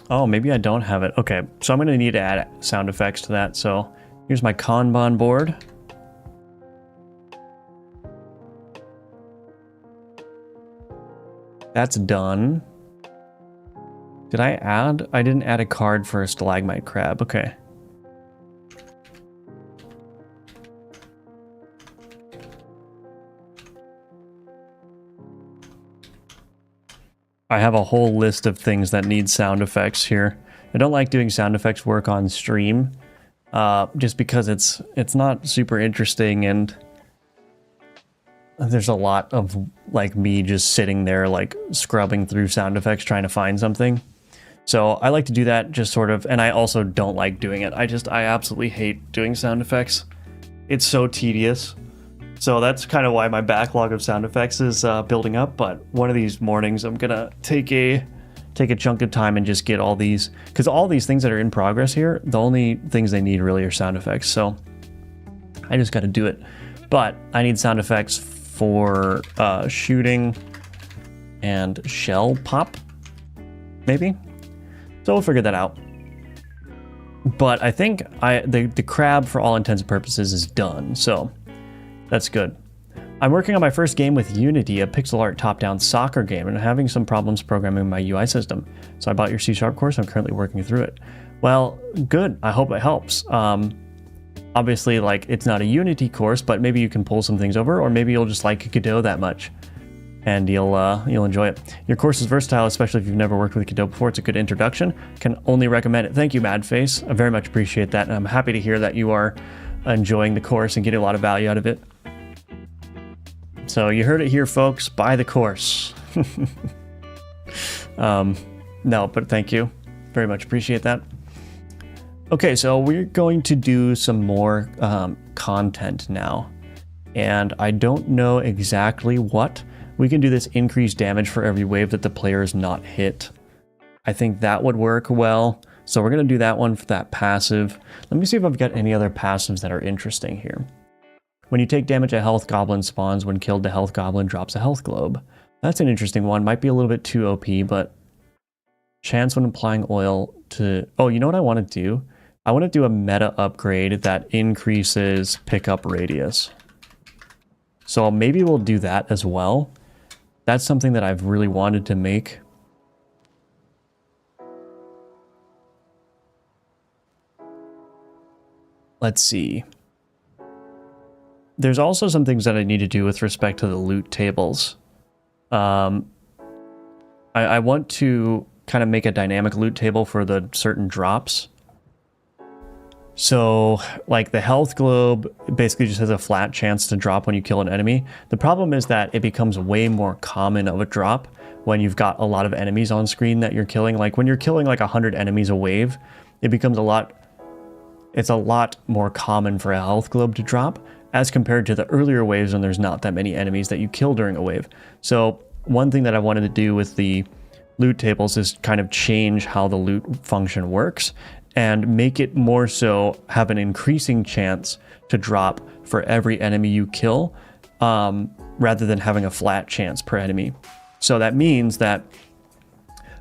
[SPEAKER 1] Oh, maybe I don't have it. Okay, so I'm going to need to add sound effects to that. So here's my Kanban board. That's done. Did I add? I didn't add a card for a stalagmite crab. Okay. I have a whole list of things that need sound effects here. I don't like doing sound effects work on stream, just because it's not super interesting, and there's a lot of like me just sitting there like scrubbing through sound effects trying to find something. So I like to do that just sort of, and I also don't like doing it. I absolutely hate doing sound effects. It's so tedious. So that's kind of why my backlog of sound effects is building up. But one of these mornings, I'm gonna take a chunk of time and just get all these, because all these things that are in progress here, the only things they need really are sound effects. So I just got to do it. But I need sound effects for shooting and shell pop, maybe. So we'll figure that out. But I think the crab, for all intents and purposes, is done. So that's good. I'm working on my first game with Unity, a pixel art top-down soccer game, and I'm having some problems programming my UI system. So I bought your C# course. I'm currently working through it. Well, good. I hope it helps. Obviously, like, it's not a Unity course, but maybe you can pull some things over, or maybe you'll just like Godot that much, and you'll enjoy it. Your course is versatile, especially if you've never worked with Godot before. It's a good introduction. Can only recommend it. Thank you, Madface. I very much appreciate that, and I'm happy to hear that you are enjoying the course and getting a lot of value out of it. So you heard it here, folks. Buy the course. No, but thank you. Very much appreciate that. Okay, so we're going to do some more content now. And I don't know exactly what. We can do this increased damage for every wave that the player is not hit. I think that would work well. So we're going to do that one for that passive. Let me see if I've got any other passives that are interesting here. When you take damage, a health goblin spawns. When killed, the health goblin drops a health globe. That's an interesting one. Might be a little bit too OP, but chance when applying oil to... Oh, you know what I want to do? I want to do a meta upgrade that increases pickup radius. So maybe we'll do that as well. That's something that I've really wanted to make. Let's see. There's also some things that I need to do with respect to the loot tables. I want to kind of make a dynamic loot table for the certain drops. So, like the health globe basically just has a flat chance to drop when you kill an enemy. The problem is that it becomes way more common of a drop when you've got a lot of enemies on screen that you're killing. Like when you're killing like 100 enemies a wave, it becomes it's a lot more common for a health globe to drop as compared to the earlier waves when there's not that many enemies that you kill during a wave. So one thing that I wanted to do with the loot tables is kind of change how the loot function works and make it more so have an increasing chance to drop for every enemy you kill, rather than having a flat chance per enemy. So that means that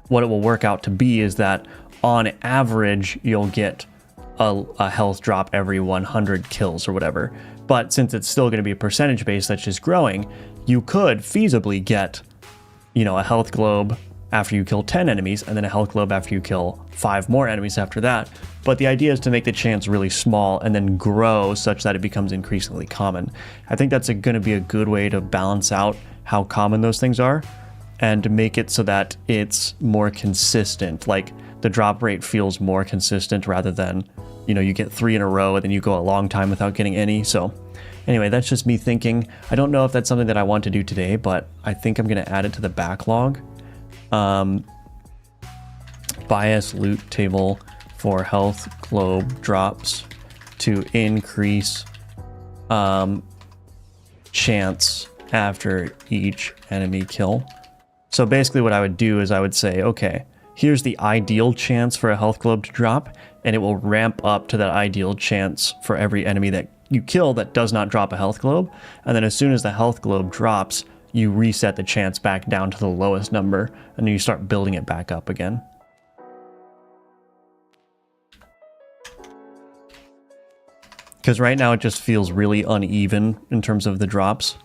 [SPEAKER 1] what it will work out to be is that on average, you'll get a health drop every 100 kills or whatever. But since it's still going to be a percentage base that's just growing, you could feasibly get, a health globe after you kill 10 enemies, and then a health globe after you kill 5 more enemies after that. But the idea is to make the chance really small and then grow such that it becomes increasingly common. I think that's going to be a good way to balance out how common those things are and to make it so that it's more consistent. Like the drop rate feels more consistent rather than, you get 3 in a row and then you go a long time without getting any. So anyway, that's just me thinking. I don't know if that's something that I want to do today, but I think I'm going to add it to the backlog. Bias loot table for health globe drops to increase chance after each enemy kill. So basically what I would do is I would say, okay, here's the ideal chance for a health globe to drop, and it will ramp up to that ideal chance for every enemy that you kill that does not drop a health globe. And then as soon as the health globe drops, you reset the chance back down to the lowest number, and then you start building it back up again. Because right now it just feels really uneven in terms of the drops.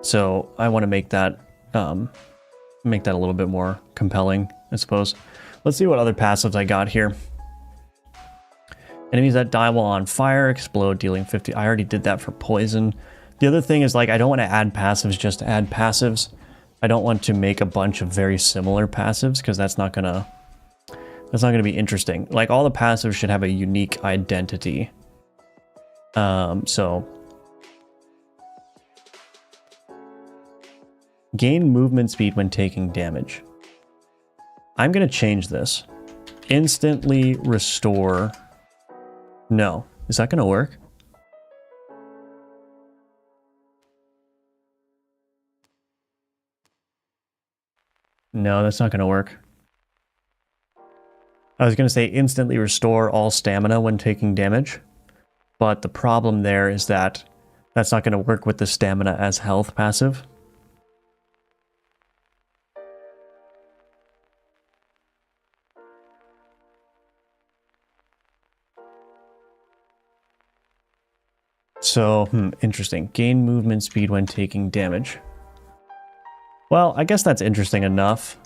[SPEAKER 1] So I want to make that a little bit more compelling, I suppose. Let's see what other passives I got here. Enemies that die while on fire explode, dealing 50. I already did that for poison. The other thing is, like, I don't want to add passives just to add passives. I don't want to make a bunch of very similar passives because that's not gonna be interesting. Like, all the passives should have a unique identity. So gain movement speed when taking damage. I'm gonna change this. Instantly restore. No, is that gonna work? No, that's not going to work. I was going to say instantly restore all stamina when taking damage, but the problem there is that that's not going to work with the stamina as health passive. So, interesting. Gain movement speed when taking damage. Well, I guess that's interesting enough.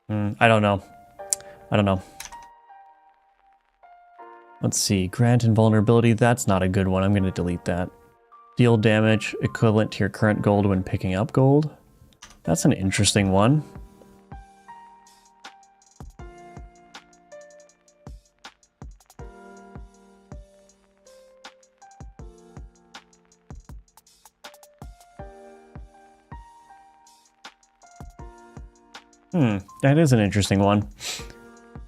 [SPEAKER 1] I don't know. Let's see. Grant invulnerability. That's not a good one. I'm going to delete that. Deal damage equivalent to your current gold when picking up gold. That's an interesting one. That is an interesting one.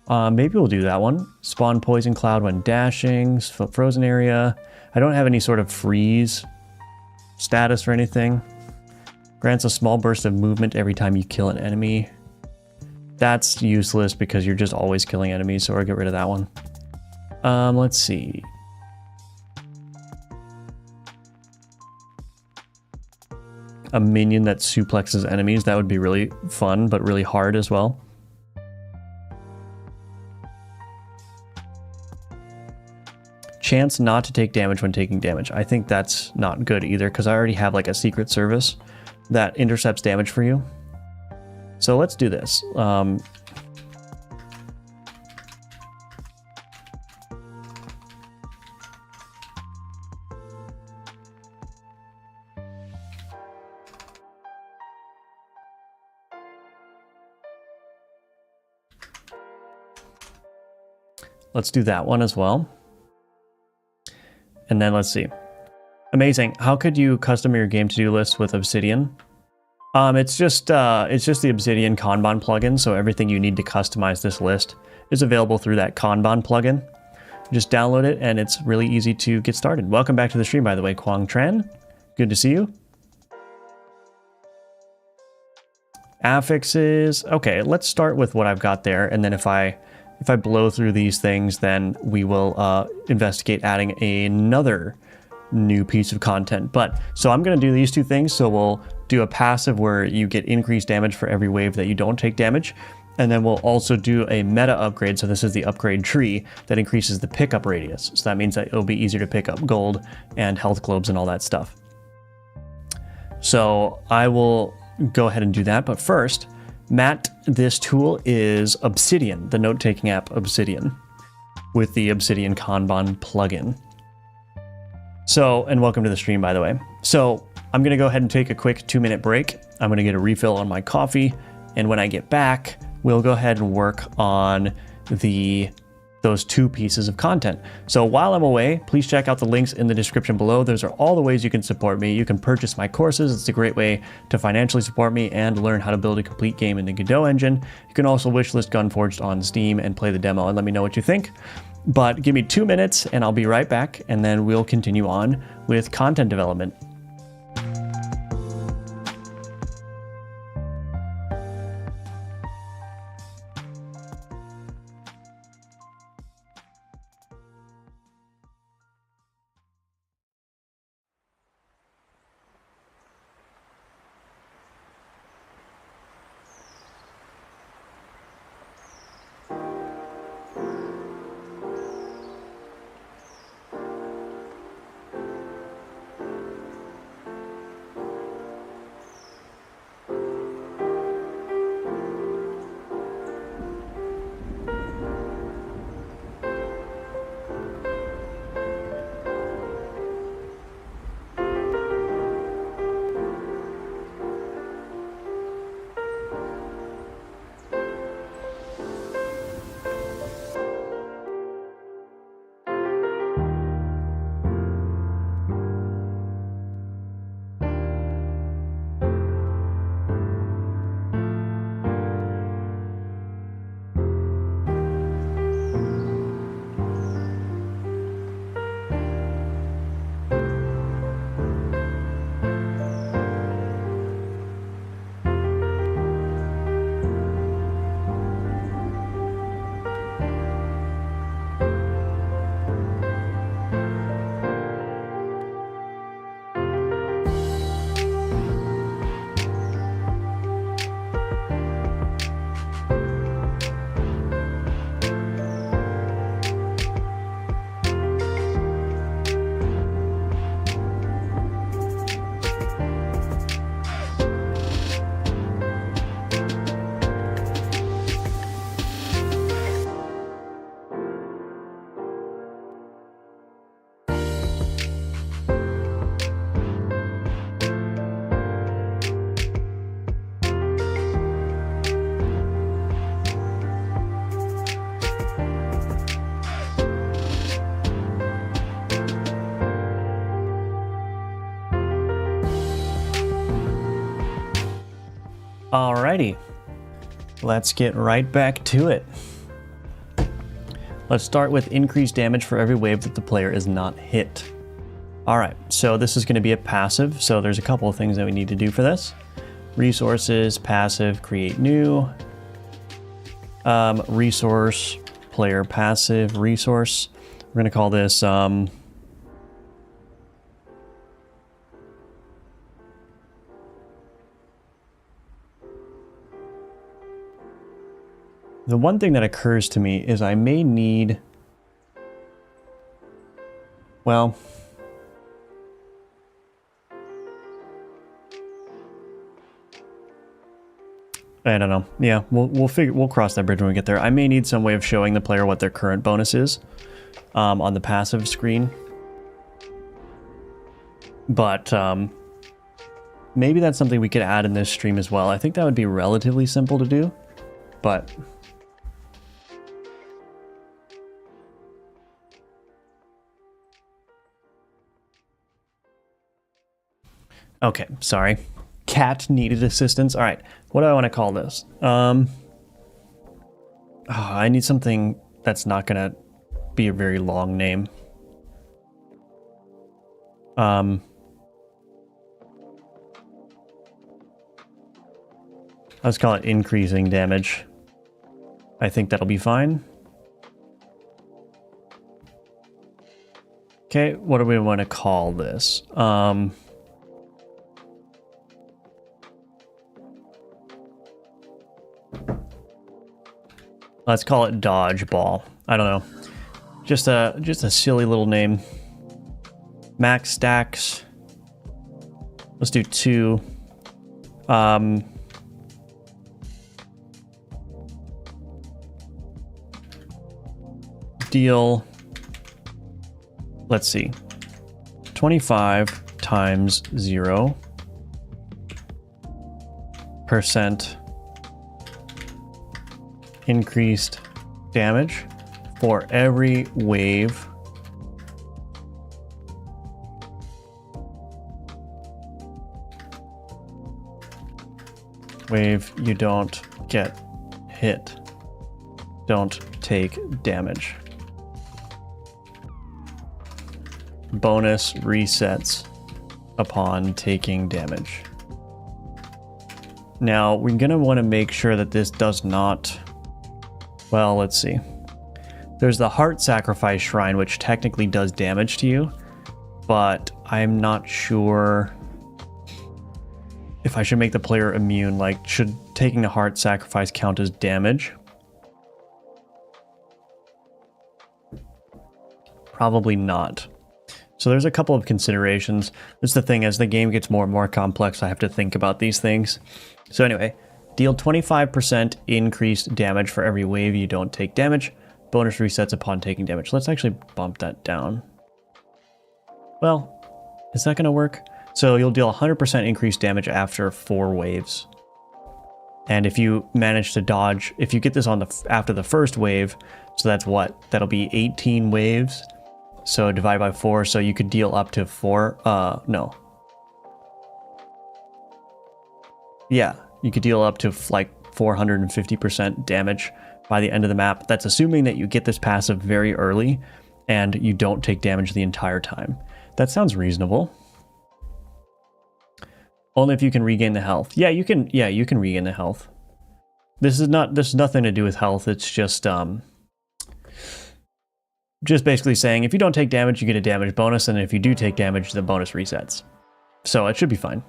[SPEAKER 1] Maybe we'll do that one. Spawn poison cloud when dashing, frozen area. I don't have any sort of freeze status or anything. Grants a small burst of movement every time you kill an enemy. That's useless because you're just always killing enemies, so I'll get rid of that one. Let's see. A minion that suplexes enemies. That would be really fun, but really hard as well. Chance not to take damage when taking damage. I think that's not good either, because I already have like a secret service that intercepts damage for you. So let's do this. let's do that one as well. And then let's see. Amazing. How could you custom your game to-do list with Obsidian? It's just the Obsidian Kanban plugin, so everything you need to customize this list is available through that Kanban plugin. Just download it, and it's really easy to get started. Welcome back to the stream, by the way, Quang Tran. Good to see you. Affixes. Okay, let's start with what I've got there, and then if I blow through these things, then we will investigate adding another new piece of content. But so I'm going to do these two things. So we'll do a passive where you get increased damage for every wave that you don't take damage. And then we'll also do a meta upgrade. So this is the upgrade tree that increases the pickup radius. So that means that it'll be easier to pick up gold and health globes and all that stuff. So I will go ahead and do that. But first, Matt, this tool is Obsidian, the note-taking app Obsidian, with the Obsidian Kanban plugin. So, and welcome to the stream, by the way. So I'm going to go ahead and take a quick 2-minute break. I'm going to get a refill on my coffee. And when I get back, we'll go ahead and work on those two pieces of content. So while I'm away, please check out the links in the description below. Those are all the ways you can support me. You can purchase my courses. It's a great way to financially support me and learn how to build a complete game in the Godot engine. You can also wishlist Gunforged on Steam and play the demo and let me know what you think. But give me 2 minutes and I'll be right back, and then we'll continue on with content development. Alrighty, let's get right back to it. Let's start with increased damage for every wave that the player is not hit. Alright, so this is going to be a passive, so there's a couple of things that we need to do for this. Resources, passive, create new. Resource, player passive, resource. We're going to call this the one thing that occurs to me is I may need, well, I don't know. Yeah, we'll cross that bridge when we get there. I may need some way of showing the player what their current bonus is on the passive screen. But maybe that's something we could add in this stream as well. I think that would be relatively simple to do, but Okay, sorry. Cat needed assistance. All right, what do I want to call this? Oh, I need something that's not gonna be a very long name. Let's call it increasing damage. I think that'll be fine. Okay, what do we want to call this? Let's call it dodgeball. I don't know. Just a silly little name. Max stacks. Let's do 2. Deal. Let's see. 25 times 0% increased damage for every wave you don't get hit, don't take damage. Bonus resets upon taking damage. Now, we're going to want to make sure that this does not... Well, let's see. There's the Heart Sacrifice Shrine, which technically does damage to you, but I'm not sure if I should make the player immune. Like, should taking the Heart Sacrifice count as damage? Probably not. So there's a couple of considerations. That's the thing, as the game gets more and more complex, I have to think about these things. So anyway, deal 25% increased damage for every wave you don't take damage. Bonus resets upon taking damage. Let's actually bump that down. Well, is that going to work? So you'll deal 100% increased damage after 4 waves. And if you manage to dodge, if you get this on after the first wave, so that's what? That'll be 18 waves. So divide by 4, so you could deal up to 4, no. Yeah, you could deal up to like 450% damage by the end of the map. That's assuming that you get this passive very early and you don't take damage the entire time. That sounds reasonable. Only if you can regain the health. Yeah, you can regain the health. This is nothing to do with health. It's just basically saying if you don't take damage, you get a damage bonus, and if you do take damage, the bonus resets. So it should be fine.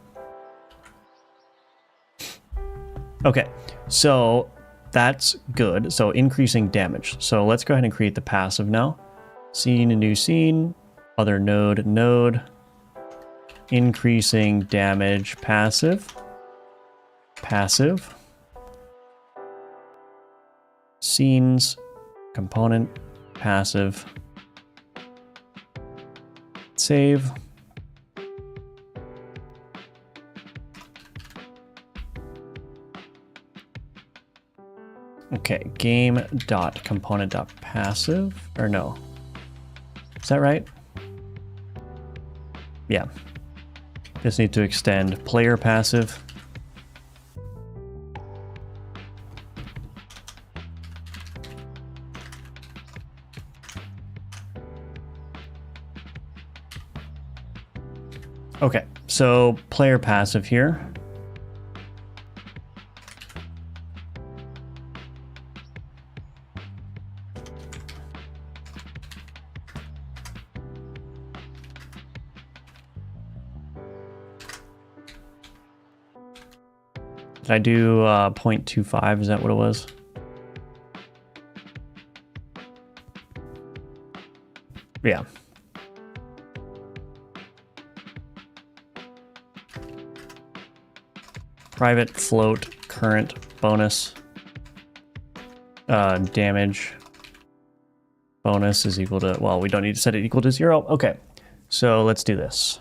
[SPEAKER 1] Okay, so that's good. So increasing damage. So let's go ahead and create the passive now. Scene, a new scene, other node, increasing damage, passive, scenes, component, passive, save. Okay, game.component.passive, or no. Is that right? Yeah. Just need to extend player passive. Okay, so player passive here. Did I do 0.25? Is that what it was? Yeah. Private float current bonus damage bonus is equal to, well, we don't need to set it equal to 0. Okay, so let's do this.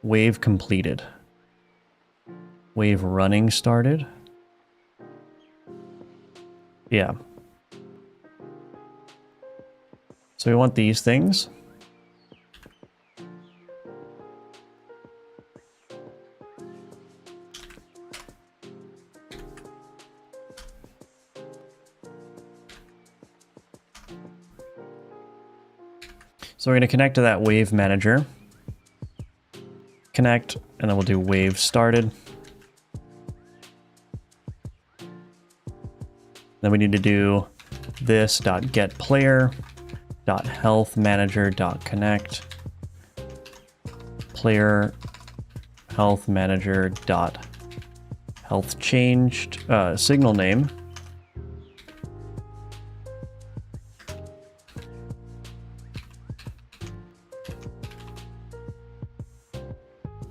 [SPEAKER 1] Wave completed. Wave running started. Yeah. So we want these things. So we're going to connect to that wave manager. Connect, and then we'll do wave started. Then we need to do this.getPlayer.healthManager.connect player health manager dot health changed signal name.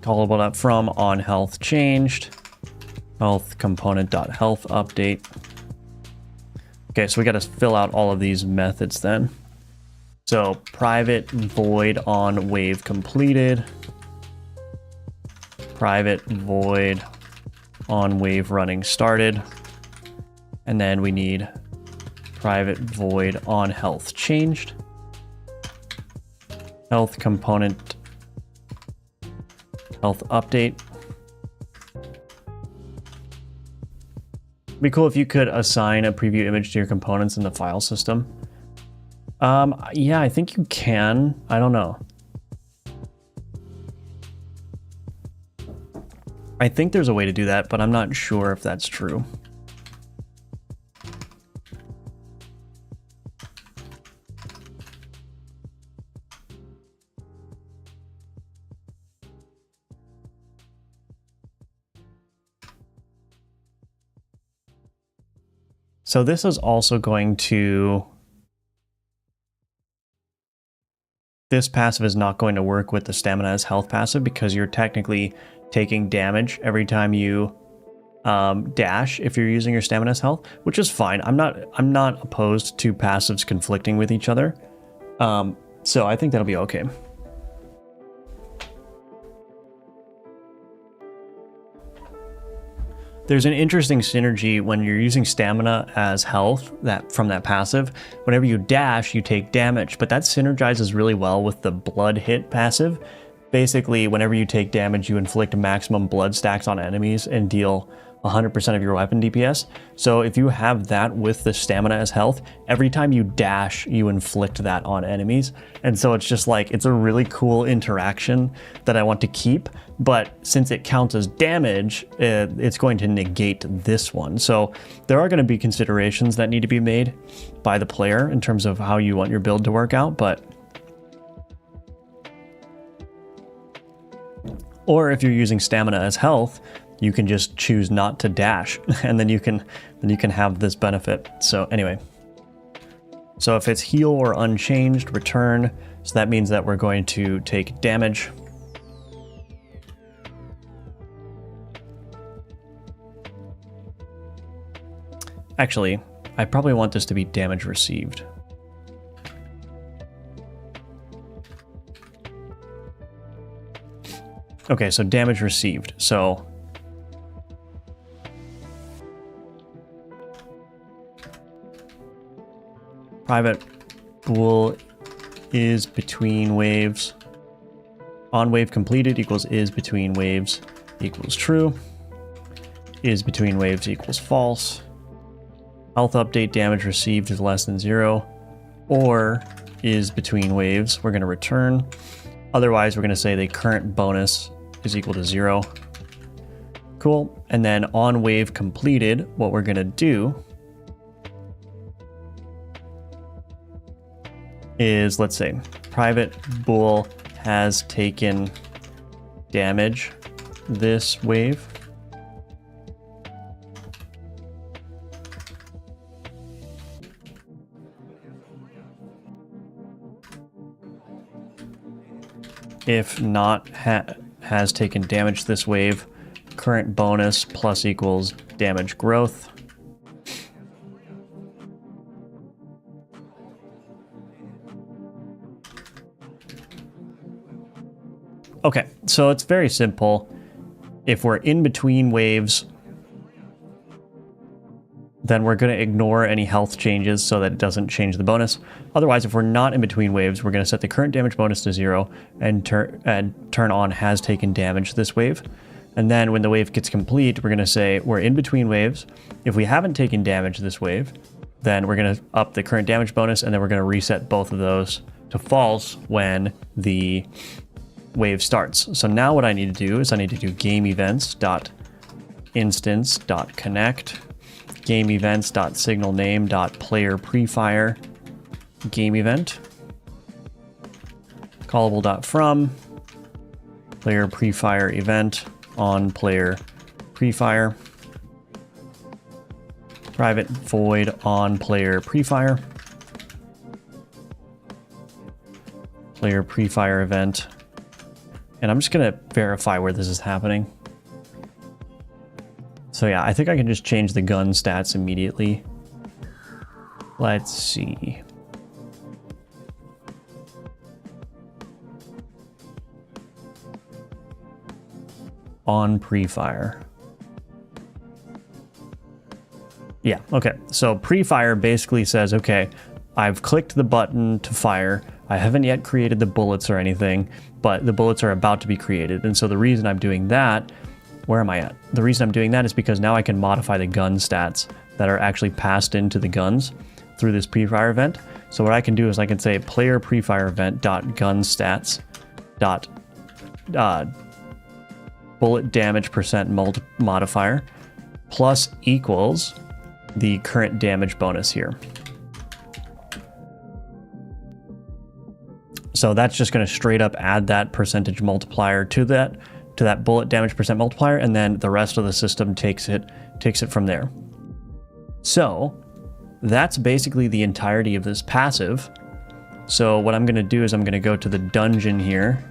[SPEAKER 1] Callable from on health changed health component dot health update. Okay, so we got to fill out all of these methods then. So private void on wave completed, private void on wave running started, and then we need private void on health changed, health component health update. It'd be cool if you could assign a preview image to your components in the file system. Yeah, I think you can. I don't know. I think there's a way to do that, but I'm not sure if that's true. So this is also going to... This passive is not going to work with the stamina as health passive because you're technically taking damage every time you dash if you're using your stamina as health, which is fine. I'm not opposed to passives conflicting with each other. So I think that'll be okay. There's an interesting synergy when you're using stamina as health from that passive. Whenever you dash, you take damage, but that synergizes really well with the blood hit passive. Basically, whenever you take damage, you inflict maximum blood stacks on enemies and deal 100% of your weapon DPS. So if you have that with the stamina as health, every time you dash, you inflict that on enemies. And so it's just like, it's a really cool interaction that I want to keep. But since it counts as damage, it's going to negate this one. So there are going to be considerations that need to be made by the player in terms of how you want your build to work out. Or if you're using stamina as health, you can just choose not to dash, and then you can have this benefit. So anyway, so if it's heal or unchanged, return. So that means that we're going to take damage. Actually, I probably want this to be damage received. Okay, so damage received. So private bool is between waves. On wave completed equals is between waves equals true. Is between waves equals false. Health update damage received is less than 0. Or is between waves. We're going to return. Otherwise, we're going to say the current bonus is equal to 0. Cool. And then on wave completed, what we're going to do is, let's say, private bool has taken damage this wave. If not has taken damage this wave, current bonus plus equals damage growth. Okay, so it's very simple. If we're in between waves, then we're going to ignore any health changes so that it doesn't change the bonus. Otherwise, if we're not in between waves, we're going to set the current damage bonus to 0 and turn on has taken damage this wave. And then when the wave gets complete, we're going to say we're in between waves. If we haven't taken damage this wave, then we're going to up the current damage bonus, and then we're going to reset both of those to false when the wave starts. So now what I need to do is I need to do game events.instance.connect game events.signalName.player prefire game event callable.from player prefire event on player prefire private void on player prefire event, and I'm just gonna verify where this is happening. So yeah, I think I can just change the gun stats immediately. Let's see. On pre-fire. Yeah, okay. So pre-fire basically says, okay, I've clicked the button to fire. I haven't yet created the bullets or anything, but the bullets are about to be created. And so the reason I'm doing that, where am I at? The reason I'm doing that is because now I can modify the gun stats that are actually passed into the guns through this pre-fire event. So what I can do is I can say player pre-fire event dot gun stats dot bullet damage percent modifier plus equals the current damage bonus here. So that's just going to straight up add that percentage multiplier to that bullet damage percent multiplier, and then the rest of the system takes it from there. So that's basically the entirety of this passive. So what I'm going to do is I'm going to go to the dungeon here,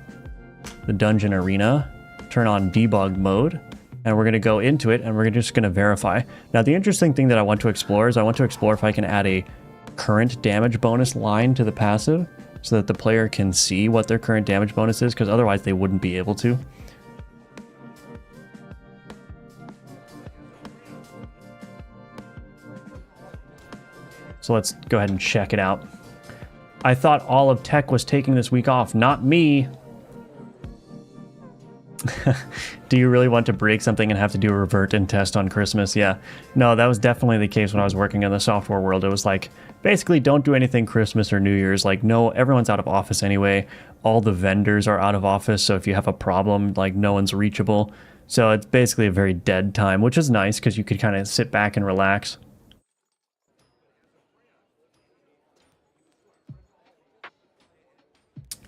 [SPEAKER 1] the dungeon arena, turn on debug mode, and we're going to go into it, and we're just going to verify. Now the interesting thing that I want to explore is I want to explore if I can add a current damage bonus line to the passive so that the player can see what their current damage bonus is, because otherwise they wouldn't be able to. So let's go ahead and check it out. I thought all of tech was taking this week off. Not me. Do you really want to break something and have to do a revert and test on Christmas? Yeah. No, that was definitely the case when I was working in the software world. It was like, basically don't do anything Christmas or New Year's. Like, no, everyone's out of office anyway. All the vendors are out of office. So if you have a problem, like, no one's reachable. So it's basically a very dead time, which is nice because you could kind of sit back and relax.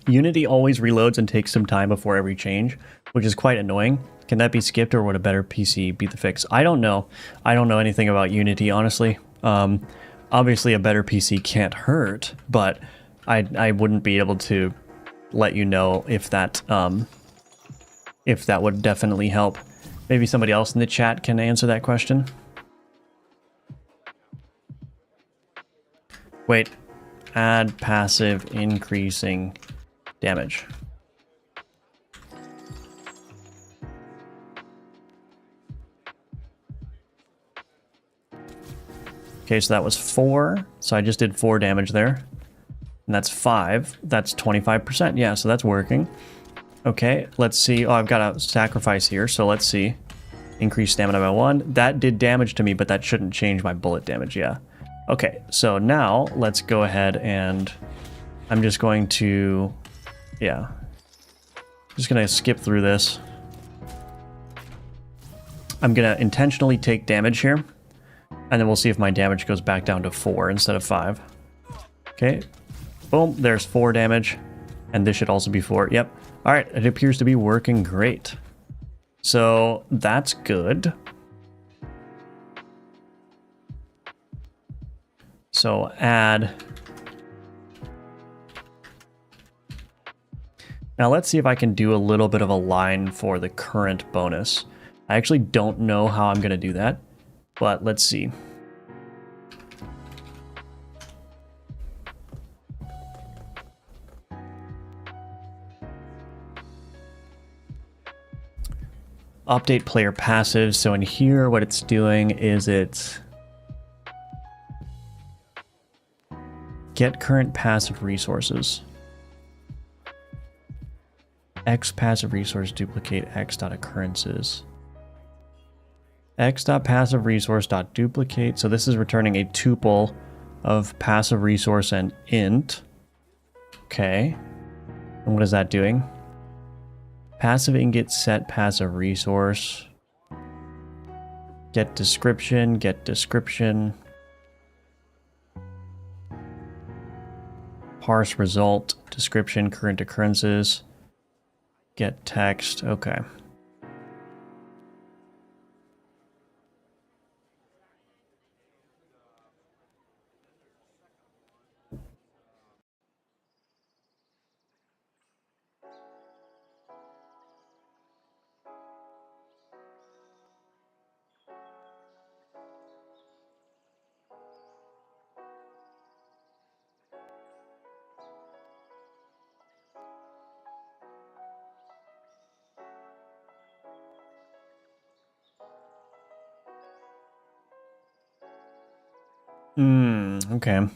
[SPEAKER 1] Unity always reloads and takes some time before every change, which is quite annoying. Can that be skipped, or would a better PC be the fix? I don't know. I don't know anything about Unity, honestly. Obviously, a better PC can't hurt, but I wouldn't be able to let you know if that would definitely help. Maybe somebody else in the chat can answer that question. Wait. Add passive increasing damage. Okay, so that was 4. So I just did 4 damage there. And that's 5. That's 25%. Yeah, so that's working. Okay, let's see. Oh, I've got a sacrifice here, so let's see. Increase stamina by 1. That did damage to me, but that shouldn't change my bullet damage, yeah. Okay, so now let's go ahead and I'm just going to, yeah. Just gonna skip through this. I'm gonna intentionally take damage here, and then we'll see if my damage goes back down to 4 instead of 5. Okay, boom, there's 4 damage, and this should also be 4. Yep. All right, it appears to be working great. So that's good. So add. Now let's see if I can do a little bit of a line for the current bonus. I actually don't know how I'm going to do that, but let's see. Update player passive. So in here, what it's doing is it's Get current passive resources. X passive resource duplicate X dot occurrences. X dot passive resource dot duplicate. So this is returning a tuple of passive resource and int. Okay. And what is that doing? Passive ingot set passive resource. Get description, get description. Parse result, description, current occurrences. Get text, okay. Okay.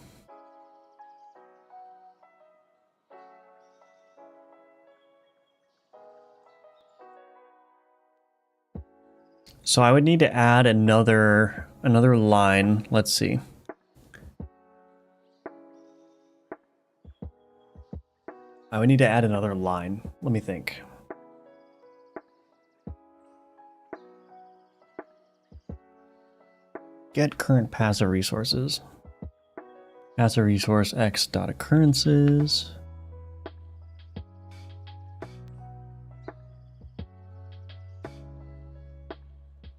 [SPEAKER 1] So I would need to add another line. Let's see. I would need to add another line. Let me think. Get current passive resources. Passive resource X dot occurrences.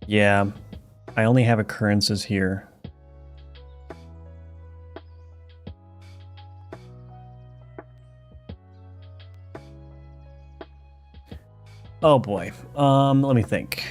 [SPEAKER 1] Yeah, I only have occurrences here. Oh boy. Let me think.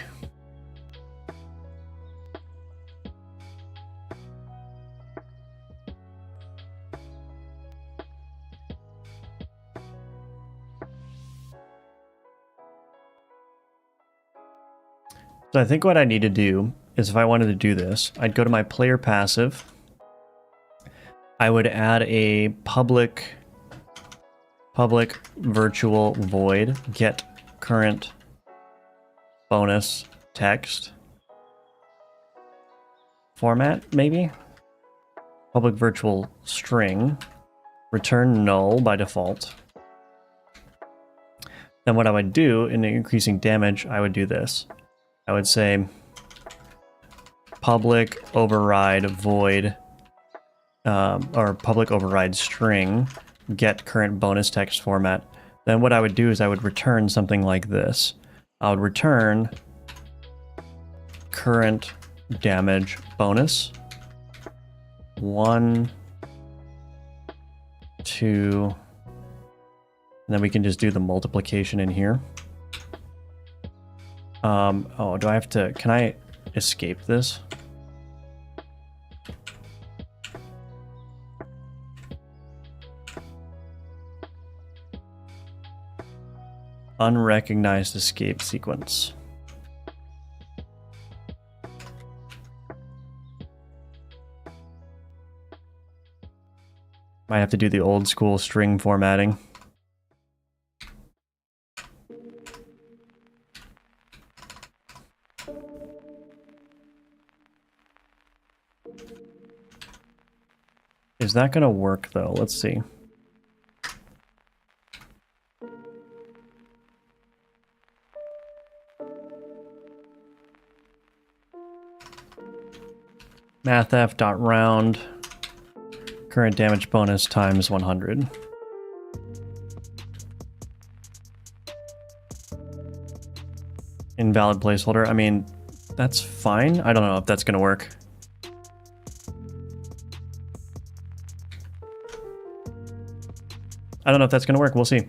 [SPEAKER 1] So I think what I need to do is, if I wanted to do this, I'd go to my player passive. I would add a public virtual void get current bonus text format, maybe? Public virtual string, return null by default. Then what I would do in increasing damage, I would do this. I would say public override void, or public override string, get current bonus text format. Then what I would do is I would return something like this. I would return current damage bonus 1, 2, and then we can just do the multiplication in here. Oh, do I have to, can I escape this? Unrecognized escape sequence. Might have to do the old school string formatting. Is that going to work though? Let's see. mathf.round current damage bonus times 100. Invalid placeholder. I mean, that's fine. I don't know if that's going to work. I don't know if that's going to work. We'll see.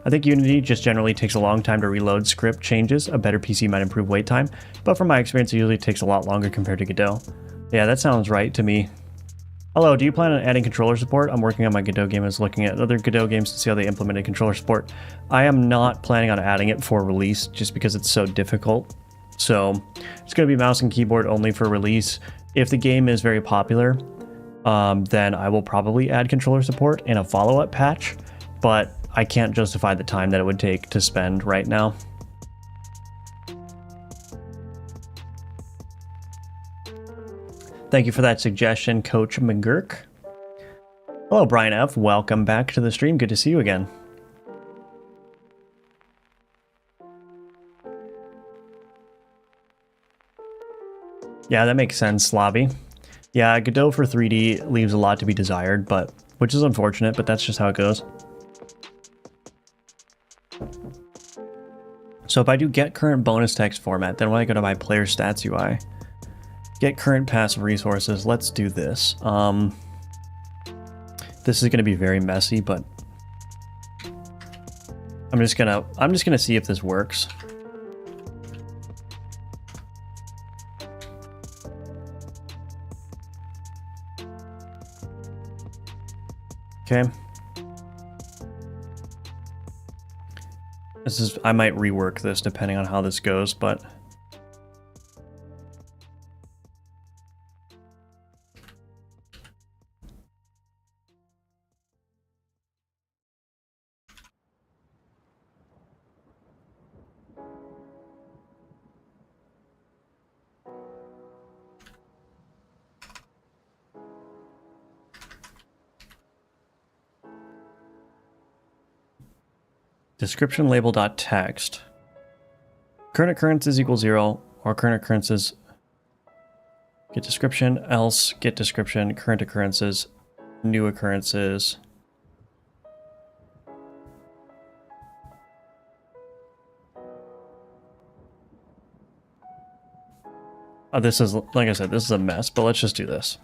[SPEAKER 1] I think Unity just generally takes a long time to reload script changes. A better PC might improve wait time, but from my experience, it usually takes a lot longer compared to Godot. Yeah, that sounds right to me. Hello, do you plan on adding controller support? I'm working on my Godot game. I was looking at other Godot games to see how they implemented controller support. I am not planning on adding it for release just because it's so difficult. So it's going to be mouse and keyboard only for release. If the game is very popular, then I will probably add controller support in a follow-up patch, but I can't justify the time that it would take to spend right now. Thank you for that suggestion, Coach McGurk. Hello, Brian F. Welcome back to the stream. Good to see you again. Yeah, that makes sense, Slavi. Yeah, Godot for 3D leaves a lot to be desired, but which is unfortunate, but that's just how it goes. So if I do get current bonus text format, then when I go to my player stats UI, get current passive resources, let's do this. This is going to be very messy, but I'm just gonna see if this works. Okay. I might rework this depending on how this goes, but description label.text. Current occurrences equals 0, or current occurrences get description, else get description, current occurrences, new occurrences. This is, like I said, this is a mess, but let's just do this.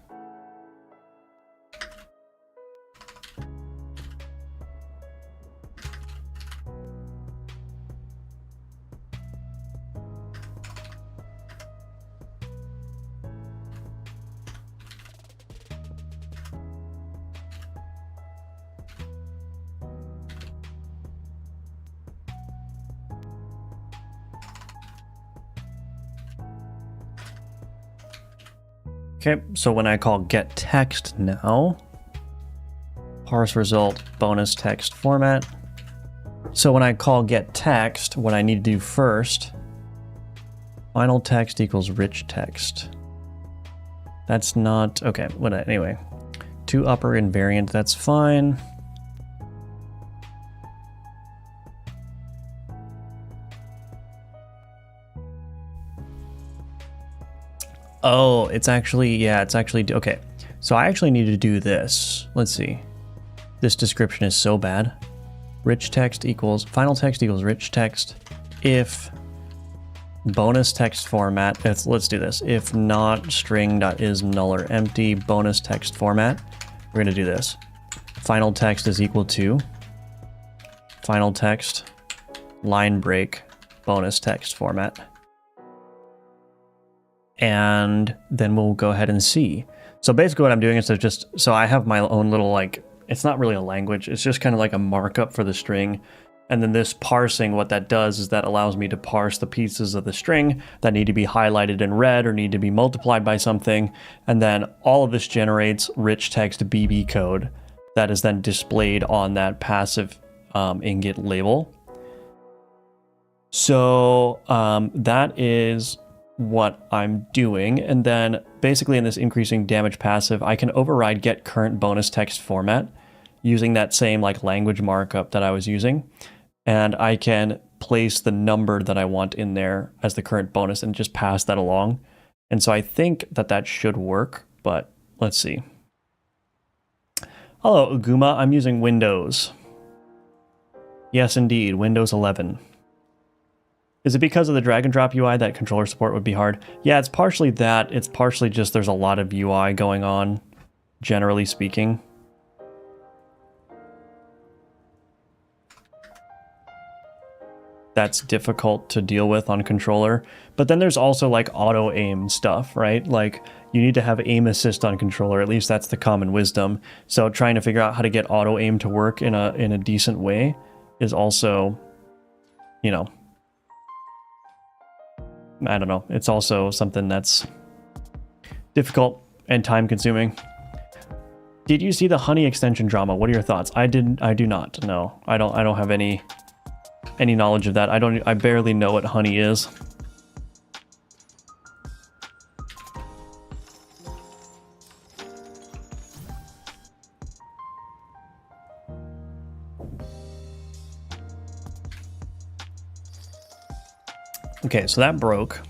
[SPEAKER 1] Okay, so when I call get text now, parse result bonus text format. So when I call get text, what I need to do first, final text equals rich text. That's not, okay, anyway. To upper invariant, that's fine. Oh, it's actually, okay. So I actually need to do this. Let's see. This description is so bad. Rich text equals, final text equals rich text. If bonus text format, let's do this. If not string.is null or empty bonus text format, we're gonna do this. Final text is equal to final text line break bonus text format. And then we'll go ahead and see. So basically what I'm doing is so I have my own little, like, it's not really a language, it's just kind of like a markup for the string. And then this parsing, what that does is that allows me to parse the pieces of the string that need to be highlighted in red or need to be multiplied by something. And then all of this generates rich text BB code that is then displayed on that passive ingot label. So that is what I'm doing. And then basically in this increasing damage passive, I can override get current bonus text format using that same like language markup that I was using. And I can place the number that I want in there as the current bonus and just pass that along. And so I think that should work, but let's see. Hello, Uguma. I'm using Windows. Yes, indeed. Windows 11. Is it because of the drag and drop UI that controller support would be hard? Yeah, it's partially that. It's partially just there's a lot of UI going on, generally speaking. That's difficult to deal with on controller. But then there's also like auto aim stuff, right? Like you need to have aim assist on controller. At least that's the common wisdom. So trying to figure out how to get auto aim to work in a decent way is also, you know, I don't know. It's also something that's difficult and time consuming. Did you see the honey extension drama? What are your thoughts? I do not. No, I don't have any knowledge of that. I barely know what honey is. Okay, so that broke.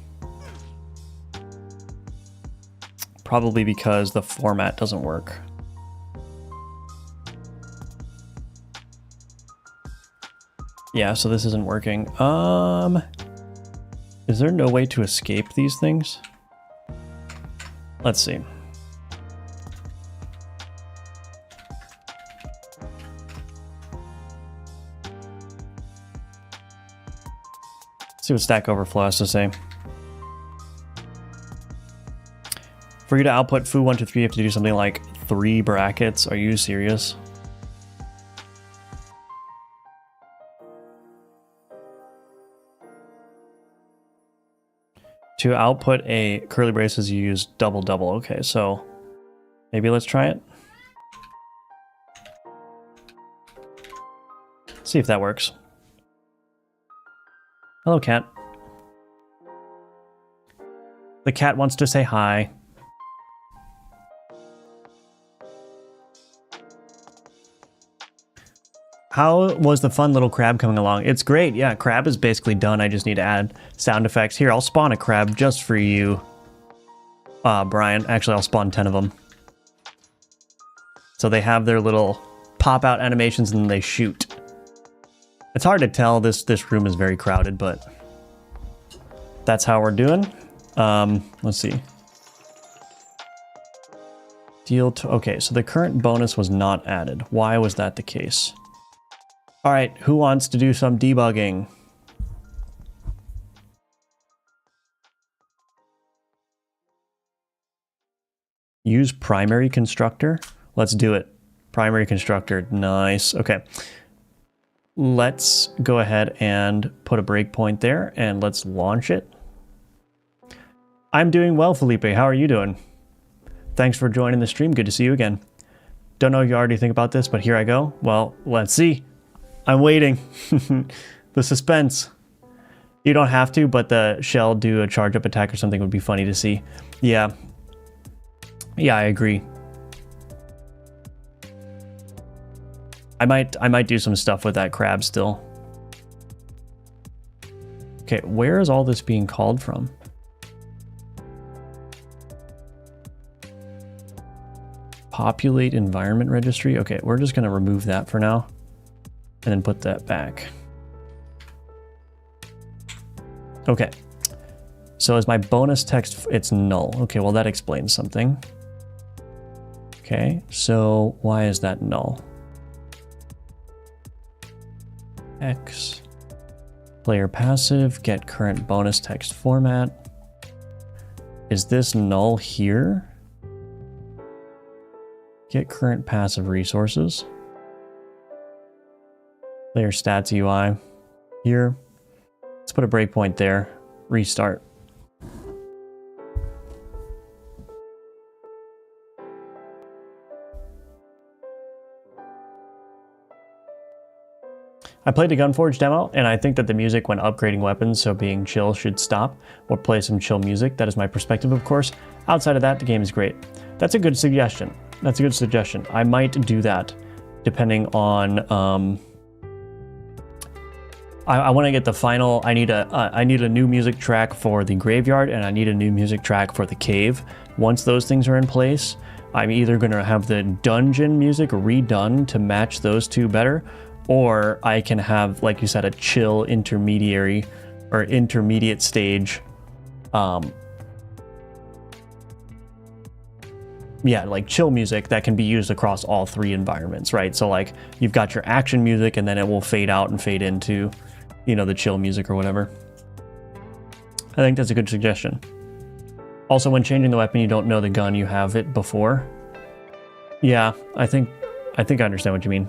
[SPEAKER 1] Probably because the format doesn't work. Yeah, so this isn't working. Is there no way to escape these things? Let's see. See what Stack Overflow has to say. For you to output foo123, you have to do something like 3 brackets. Are you serious? To output a curly braces, you use double double. Okay, so maybe let's try it. See if that works. Hello, cat. The cat wants to say hi. How was the fun little crab coming along? It's great. Yeah, crab is basically done. I just need to add sound effects. Here, I'll spawn a crab just for you, Brian. Actually, I'll spawn 10 of them. So they have their little pop-out animations and they shoot. It's hard to tell. This room is very crowded, but that's how we're doing. Let's see. Okay, so the current bonus was not added. Why was that the case? All right, who wants to do some debugging? Use primary constructor? Let's do it. Primary constructor, nice. Okay. Let's go ahead and put a breakpoint there and let's launch it. I'm doing well, Felipe. How are you doing? Thanks for joining the stream. Good to see you again. Don't know if you already think about this, but here I go. Well, let's see. I'm waiting. The suspense. You don't have to, but the shell do a charge up attack or something would be funny to see. Yeah. Yeah, I agree. I might do some stuff with that crab still. Okay, where is all this being called from? Populate environment registry. Okay, we're just gonna remove that for now. And then put that back. Okay. So as my bonus text, it's null. Okay, well that explains something. Okay, so why is that null? X. Player passive, get current bonus text format. Is this null here? Get current passive resources. Player stats UI here. Let's put a breakpoint there. Restart. I played the Gunforge demo, and I think that the music when upgrading weapons, so being chill, should stop or play some chill music. That is my perspective, of course. Outside of that, the game is great. That's a good suggestion. That's a good suggestion. I might do that, depending on... I want to get the final. I need a new music track for the graveyard, and I need a new music track for the cave. Once those things are in place, I'm either going to have the dungeon music redone to match those two better, or I can have, like you said, a chill intermediary or intermediate stage. Yeah, like chill music that can be used across all 3 environments, right? So like you've got your action music, and then it will fade out and fade into, you know, the chill music or whatever. I think that's a good suggestion. Also, when changing the weapon, you don't know the gun you have it before. Yeah, I think I understand what you mean.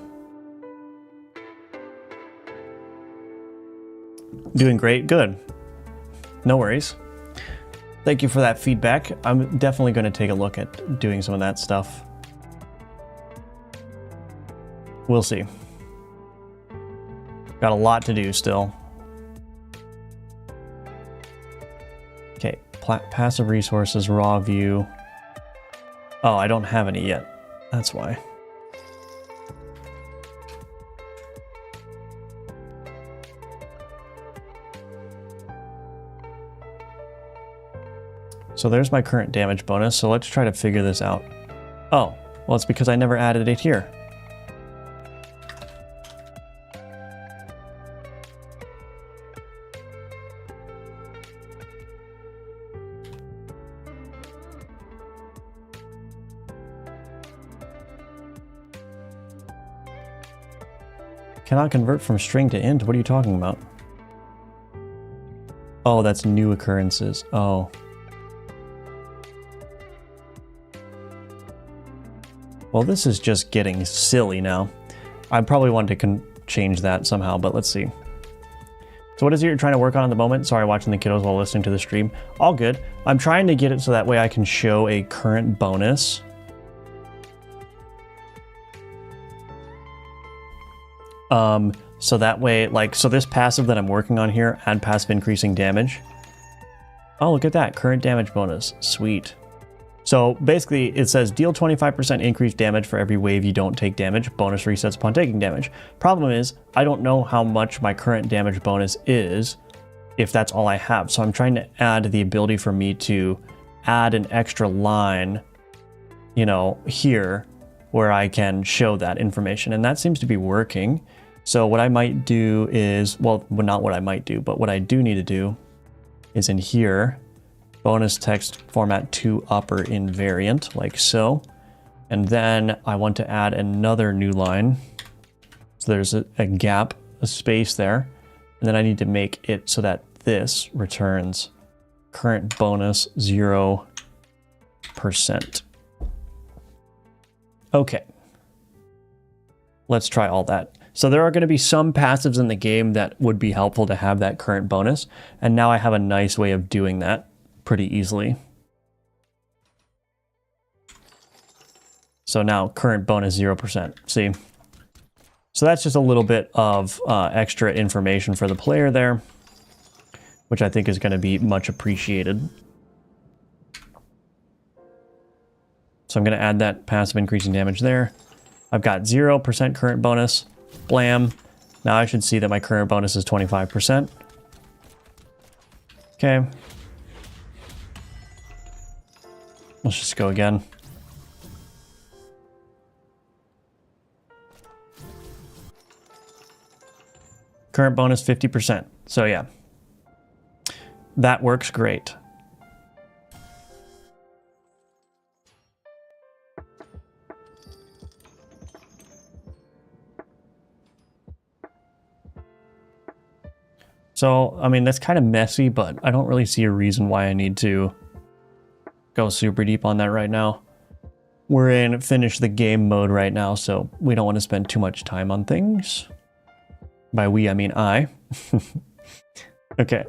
[SPEAKER 1] Doing great, good. No worries. Thank you for that feedback. I'm definitely going to take a look at doing some of that stuff. We'll see. Got a lot to do still. Okay, passive resources, raw view. Oh, I don't have any yet. That's why. So there's my current damage bonus, so let's try to figure this out. Oh, well, it's because I never added it here. Cannot convert from string to int. What are you talking about? Oh, that's new occurrences. Oh. Well, this is just getting silly now. I probably want to change that somehow, but let's see. So what is it you're trying to work on at the moment? Sorry, watching the kiddos while listening to the stream. All good. I'm trying to get it so that way I can show a current bonus. So that way, like, so this passive that I'm working on here, add passive increasing damage. Oh, look at that, current damage bonus, sweet. So basically it says deal 25% increased damage for every wave you don't take damage, bonus resets upon taking damage. Problem is, I don't know how much my current damage bonus is if that's all I have. So I'm trying to add the ability for me to add an extra line, you know, here where I can show that information. And that seems to be working. So what I might do is, well, not what I might do, but what I do need to do is in here, bonus text format to upper invariant, like so. And then I want to add another new line. So there's a gap, a space there. And then I need to make it so that this returns current bonus 0%. Okay. Let's try all that. So there are going to be some passives in the game that would be helpful to have that current bonus. And now I have a nice way of doing that pretty easily. So now current bonus 0%. See? So that's just a little bit of extra information for the player there, which I think is going to be much appreciated. So I'm going to add that passive increasing damage there. I've got 0% current bonus. Blam. Now I should see that my current bonus is 25%. Okay. Let's just go again. Current bonus 50%. So yeah, that works great. So, I mean, that's kind of messy, but I don't really see a reason why I need to go super deep on that right now. We're in finish the game mode right now, so we don't want to spend too much time on things. By we, I mean I. Okay.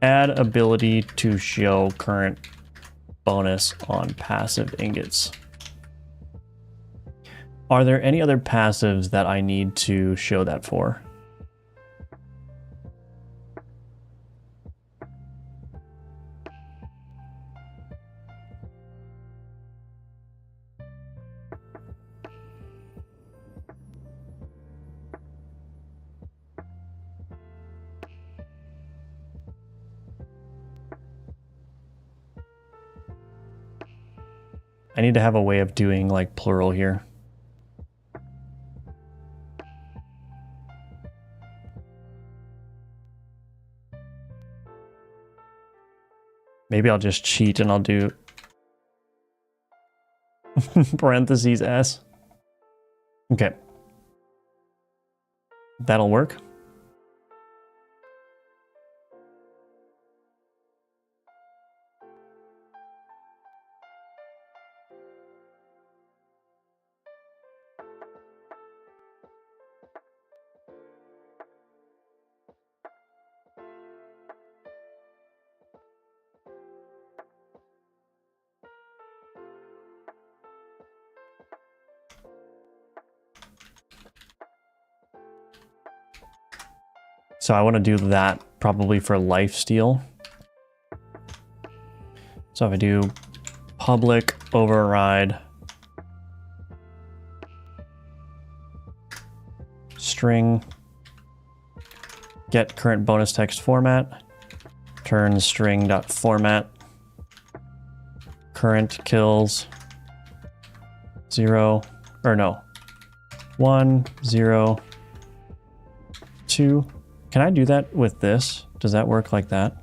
[SPEAKER 1] Add ability to show current bonus on passive ingots. Are there any other passives that I need to show that for? I need to have a way of doing like plural here. Maybe I'll just cheat and I'll do parentheses S. Okay. That'll work. So I want to do that probably for lifesteal. So if I do public override string get current bonus text format, turn string.format, current kills 0, or no, 1, 0, 2. Can I do that with this? Does that work like that?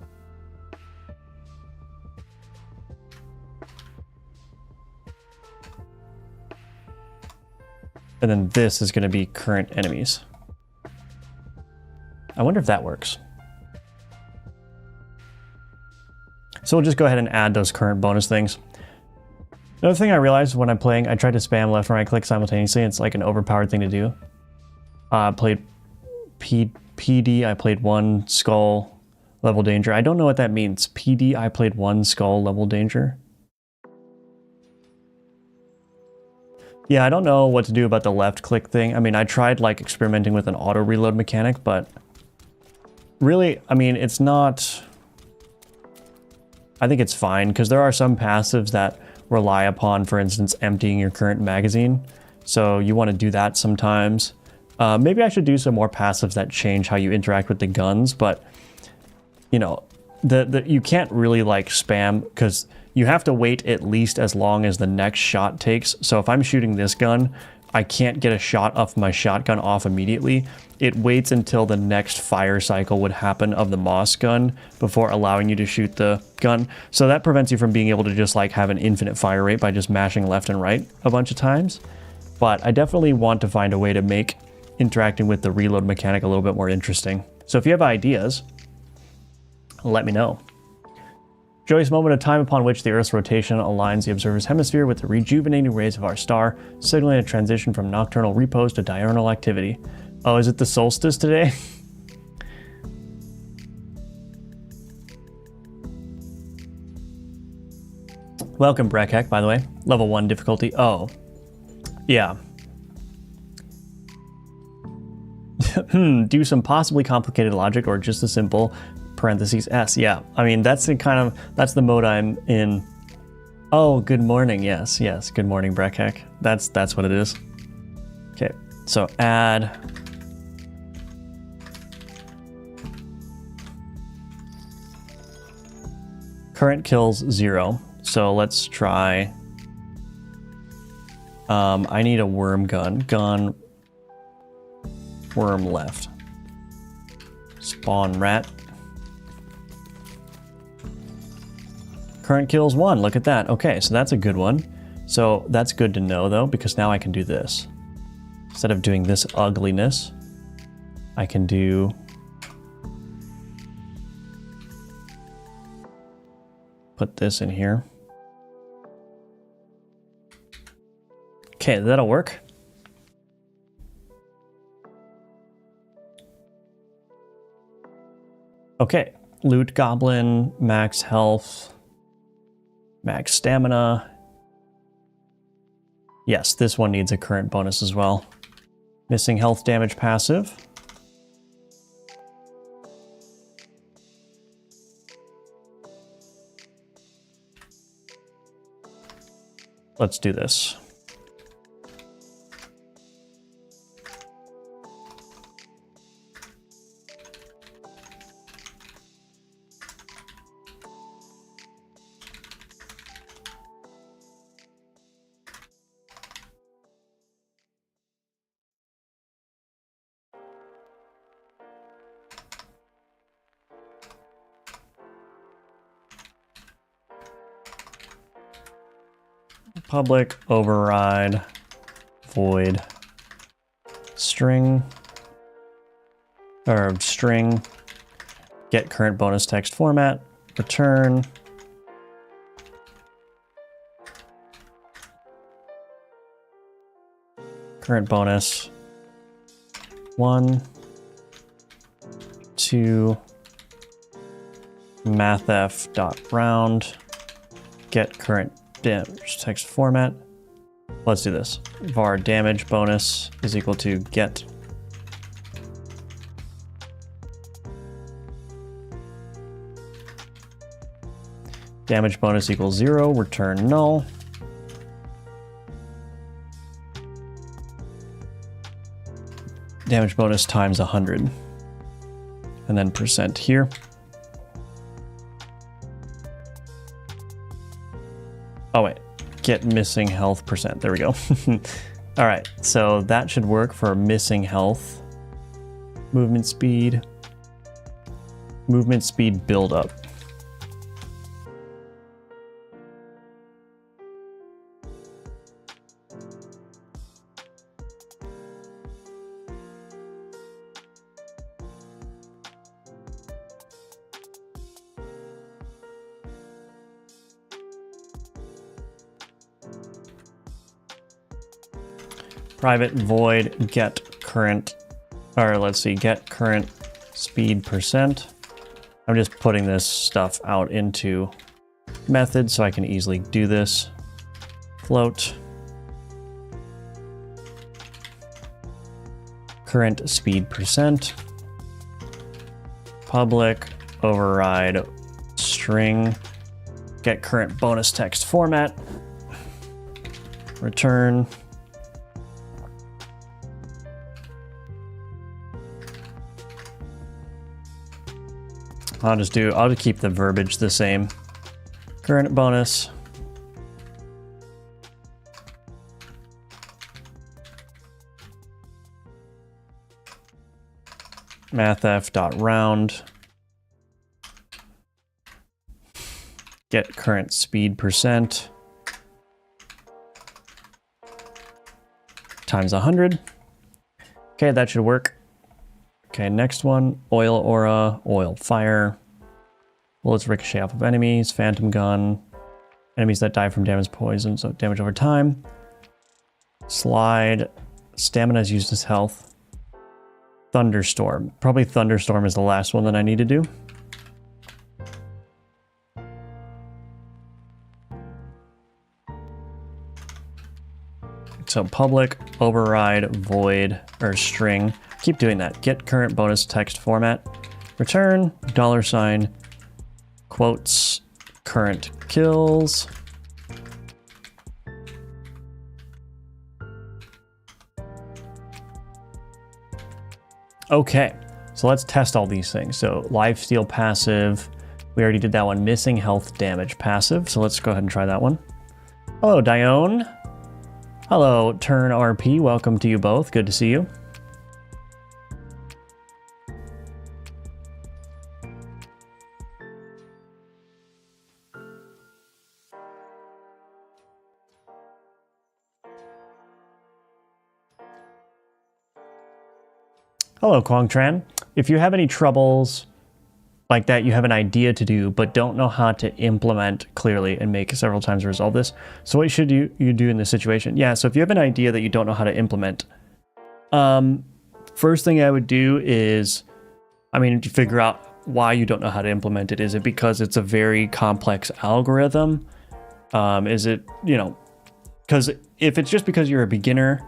[SPEAKER 1] And then this is going to be current enemies. I wonder if that works. So we'll just go ahead and add those current bonus things. Another thing I realized when I'm playing, I tried to spam left and right click simultaneously. It's like an overpowered thing to do. I played PD, I played 1 skull level danger. I don't know what that means. PD, I played 1 skull level danger. Yeah, I don't know what to do about the left click thing. I mean, I tried like experimenting with an auto reload mechanic, but really, I mean, it's not... I think it's fine because there are some passives that rely upon, for instance, emptying your current magazine. So you want to do that sometimes. Maybe I should do some more passives that change how you interact with the guns, but you know, you can't really like spam because you have to wait at least as long as the next shot takes. So if I'm shooting this gun, I can't get a shot of my shotgun off immediately. It waits until the next fire cycle would happen of the Moss gun before allowing you to shoot the gun. So that prevents you from being able to just like have an infinite fire rate by just mashing left and right a bunch of times. But I definitely want to find a way to make interacting with the reload mechanic a little bit more interesting. So if you have ideas, let me know. Joyous moment, a time upon which the Earth's rotation aligns the observer's hemisphere with the rejuvenating rays of our star, signaling a transition from nocturnal repose to diurnal activity. Oh, is it the solstice today? Welcome, Brekek, by the way. Level 1 difficulty. Oh. Yeah. Do some possibly complicated logic or just a simple parentheses S. Yeah, I mean, that's the mode I'm in. Oh, good morning. Yes, good morning, Brekek. That's what it is. Okay, so add current kills 0. So let's try. I need a worm gun. Worm left. Spawn rat. Current kills 1, look at that. Okay, so that's a good one. So that's good to know though, because now I can do this. Instead of doing this ugliness, I can do... put this in here. Okay, that'll work. Okay, loot goblin, max health, max stamina. Yes, this one needs a current bonus as well. Missing health damage passive. Let's do this. Public override void string or string get current bonus text format return current bonus 1 2 mathf.round get current damage text format. Let's do this. Var damage bonus is equal to get Damage bonus equals 0, return null. Damage bonus times 100. And then percent here. Oh wait, get missing health percent. There we go. All right, so that should work for missing health. Movement speed build up. Private void get current, or let's see, get current speed percent. I'm just putting this stuff out into method so I can easily do this. Float. Current speed percent. Public override string. Get current bonus text format. Return. I'll just keep the verbiage the same. Current bonus. mathf.round. Get current speed percent. Times 100. Okay, that should work. Okay, next one, oil aura, oil fire. Bullets ricochet off of enemies, phantom gun. Enemies that die from damage poison, so damage over time. Slide, stamina is used as health. Thunderstorm, probably thunderstorm is the last one that I need to do. So public, override, void, or string. Keep doing that. Get current bonus text format. Return, $, quotes, current kills. Okay, so let's test all these things. So lifesteal passive, we already did that one. Missing health damage passive, so let's go ahead and try that one. Hello, Dione. Hello, Turn RP, welcome to you both. Good to see you. Hello, Kwangtran. If you have any troubles like that, you have an idea to do, but don't know how to implement clearly and make several times to resolve this. So what should you do in this situation? Yeah, so if you have an idea that you don't know how to implement, first thing I would do is, to figure out why you don't know how to implement it. Is it because it's a very complex algorithm? Is it, because if it's just because you're a beginner,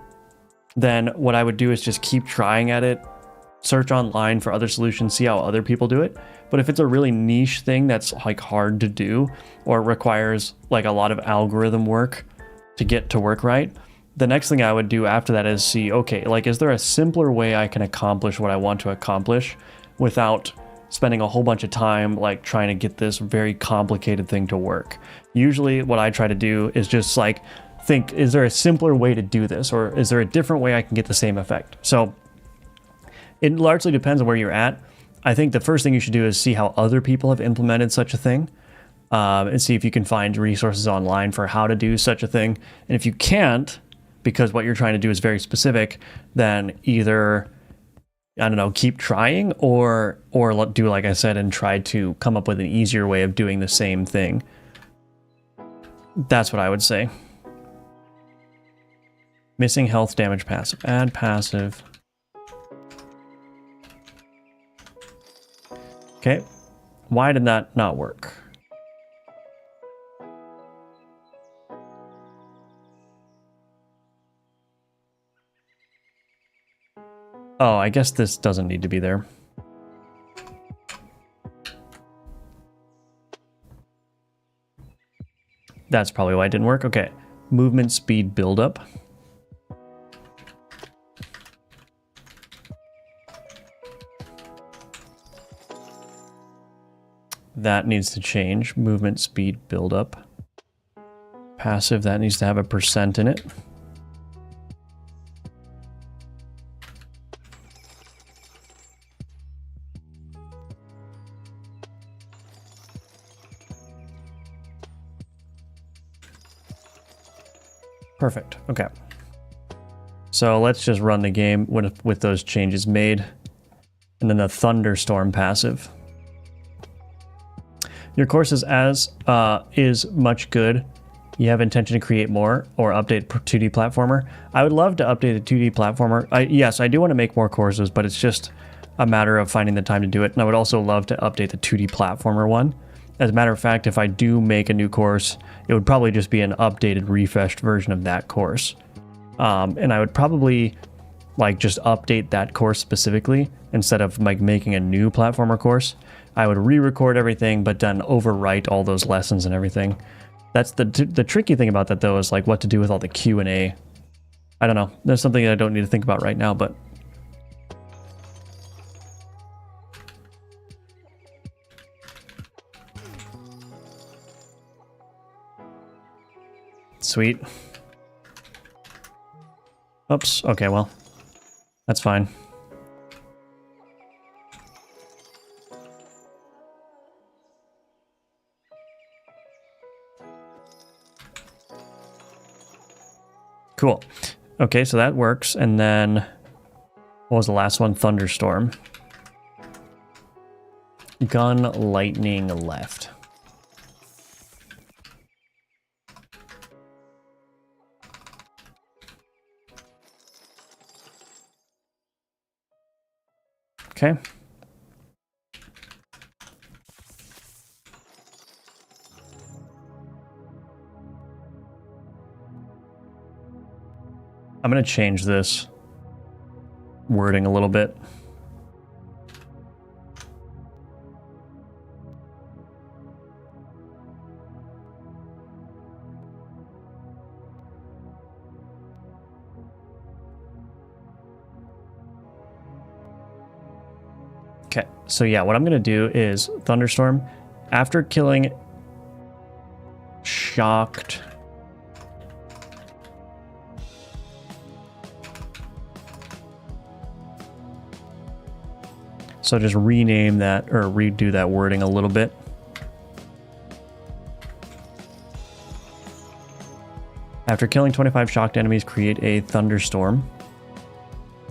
[SPEAKER 1] then what I would do is just keep trying at it, search online for other solutions, see how other people do it. But if it's a really niche thing that's like hard to do or requires like a lot of algorithm work to get to work right, the next thing I would do after that is see, okay, like, is there a simpler way I can accomplish what I want to accomplish without spending a whole bunch of time like trying to get this very complicated thing to work? Usually what I try to do is just like think, is there a simpler way to do this, or is there a different way I can get the same effect? So it largely depends on where you're at. I think the first thing you should do is see how other people have implemented such a thing, and see if you can find resources online for how to do such a thing. And if you can't, because what you're trying to do is very specific, then either, I don't know, keep trying or do like I said and try to come up with an easier way of doing the same thing. That's what I would say. Missing health damage passive. Add passive. Okay. Why did that not work? Oh, I guess this doesn't need to be there. That's probably why it didn't work. Okay, movement speed buildup. That needs to change. Movement speed buildup. Passive, that needs to have a % in it. Perfect. Okay. So let's just run the game with those changes made. And then the thunderstorm passive. Your course is much good. You have intention to create more or update 2D platformer. I would love to update a 2D platformer. Yes, I do want to make more courses, but it's just a matter of finding the time to do it. And I would also love to update the 2D platformer one. As a matter of fact, if I do make a new course, it would probably just be an updated, refreshed version of that course. And I would probably like just update that course specifically instead of like making a new platformer course. I would re-record everything, but then overwrite all those lessons and everything. That's the tricky thing about that, though, is like what to do with all the Q&A. I don't know. There's something that I don't need to think about right now, but... Sweet. Oops. Okay, well, that's fine. Cool. Okay, so that works. And then what was the last one? Thunderstorm. Gun, lightning, left. Okay. I'm going to change this wording a little bit. Okay, so yeah, what I'm going to do is Thunderstorm, after killing Shocked... So just rename that or redo that wording a little bit. After killing 25 shocked enemies, create a thunderstorm,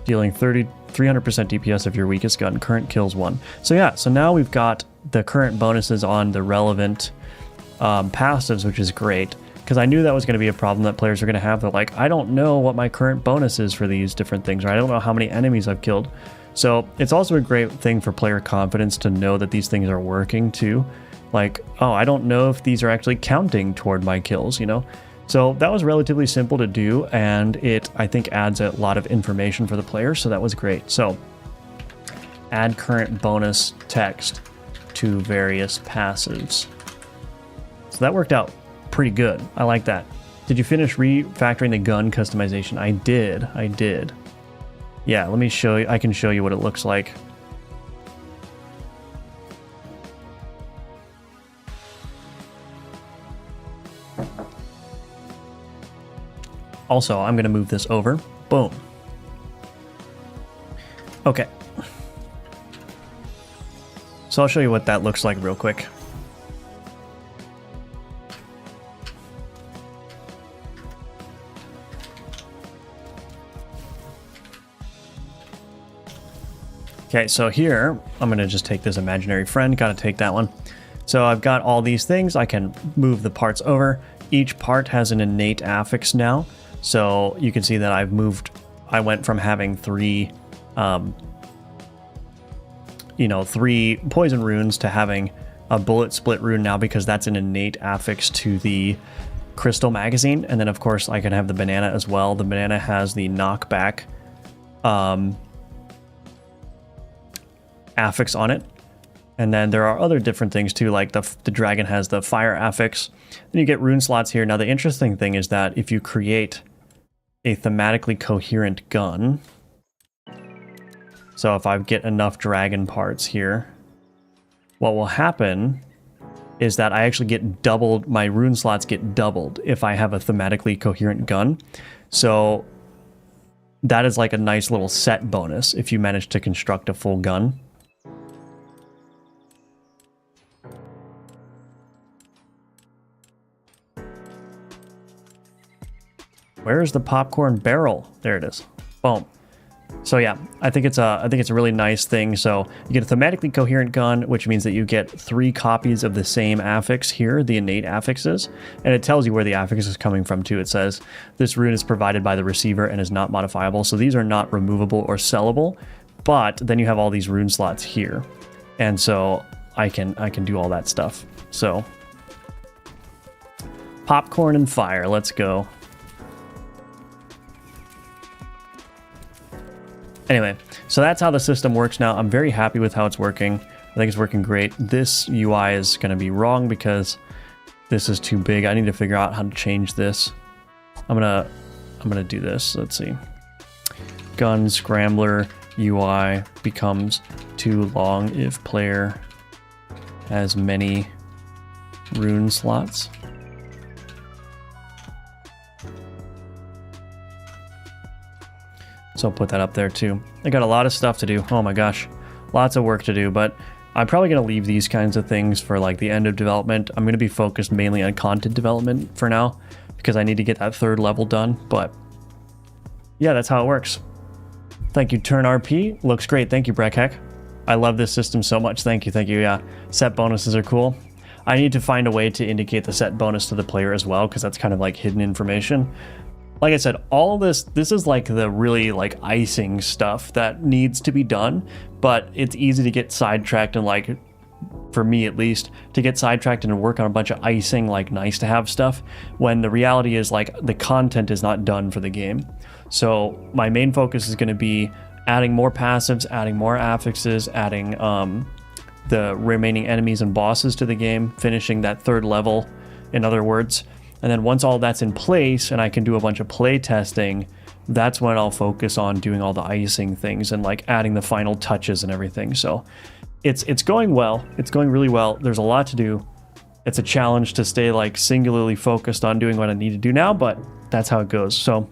[SPEAKER 1] dealing 300% DPS of your weakest gun. Current kills 1. So yeah, so now we've got the current bonuses on the relevant passives, which is great. Because I knew that was going to be a problem that players are going to have. They're like, I don't know what my current bonus is for these different things, or I don't know how many enemies I've killed. So it's also a great thing for player confidence to know that these things are working too. Like, oh, I don't know if these are actually counting toward my kills, you know? So that was relatively simple to do, and it, I think, adds a lot of information for the player, so that was great. So add current bonus text to various passives. So that worked out pretty good. I like that. Did you finish refactoring the gun customization? I did. Yeah, let me show you. I can show you what it looks like. Also, I'm going to move this over. Boom. Okay. So I'll show you what that looks like real quick. Okay, so here, I'm going to just take this imaginary friend. Got to take that one. So I've got all these things. I can move the parts over. Each part has an innate affix now. So you can see that I've moved. I went from having 3 poison runes to having a bullet split rune now, because that's an innate affix to the crystal magazine. And then, of course, I can have the banana as well. The banana has the knockback affix on it. And then there are other different things too, like the dragon has the fire affix. Then you get rune slots here. Now the interesting thing is that if you create a thematically coherent gun, so if I get enough dragon parts here, what will happen is that I actually get doubled, my rune slots get doubled if I have a thematically coherent gun. So that is like a nice little set bonus if you manage to construct a full gun. Where's the popcorn barrel? There it is. Boom. So yeah, I think it's a really nice thing. So you get a thematically coherent gun, which means that you get 3 copies of the same affix here, the innate affixes, and it tells you where the affix is coming from too. It says this rune is provided by the receiver and is not modifiable. So these are not removable or sellable, but then you have all these rune slots here, and so I can do all that stuff. So popcorn and fire, let's go. Anyway, so that's how the system works now. I'm very happy with how it's working. I think it's working great. This UI is going to be wrong because this is too big. I need to figure out how to change this. I'm gonna do this. Let's see. Gun Scrambler UI becomes too long if player has many rune slots. So I'll put that up there too. I got a lot of stuff to do. Oh my gosh, lots of work to do, but I'm probably going to leave these kinds of things for like the end of development. I'm going to be focused mainly on content development for now because I need to get that 3rd level done. But yeah, that's how it works. Thank you, Turn RP. Looks great. Thank you, Breckheck. I love this system so much. Thank you. Thank you. Yeah, set bonuses are cool. I need to find a way to indicate the set bonus to the player as well, because that's kind of like hidden information. Like I said, all this is like the really like icing stuff that needs to be done, but it's easy to get sidetracked and like, for me at least, to get sidetracked and work on a bunch of icing, like nice to have stuff, when the reality is like the content is not done for the game. So my main focus is going to be adding more passives, adding more affixes, adding the remaining enemies and bosses to the game, finishing that 3rd level, in other words. And then once all that's in place and I can do a bunch of play testing, that's when I'll focus on doing all the icing things and like adding the final touches and everything. So it's going well. It's going really well. There's a lot to do. It's a challenge to stay like singularly focused on doing what I need to do now, but that's how it goes. So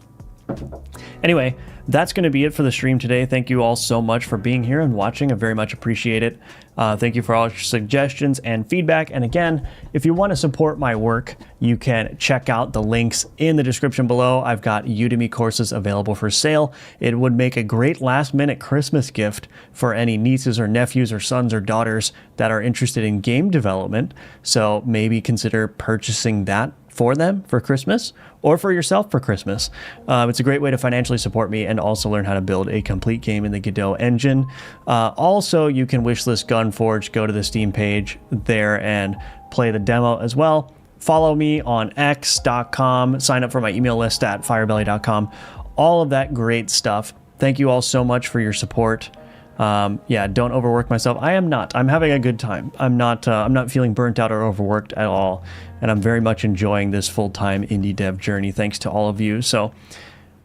[SPEAKER 1] anyway, that's going to be it for the stream today. Thank you all so much for being here and watching. I very much appreciate it. Thank you for all your suggestions and feedback. And again, if you want to support my work, you can check out the links in the description below. I've got Udemy courses available for sale. It would make a great last-minute Christmas gift for any nieces or nephews or sons or daughters that are interested in game development. So maybe consider purchasing that for them for Christmas or for yourself for Christmas. It's a great way to financially support me and also learn how to build a complete game in the Godot engine. Also, you can wishlist Gunforge, go to the Steam page there and play the demo as well. Follow me on x.com, sign up for my email list at firebelly.com, all of that great stuff. Thank you all so much for your support. Yeah, don't overwork myself. I am not. I'm having a good time. I'm not feeling burnt out or overworked at all. And I'm very much enjoying this full-time indie dev journey thanks to all of you. So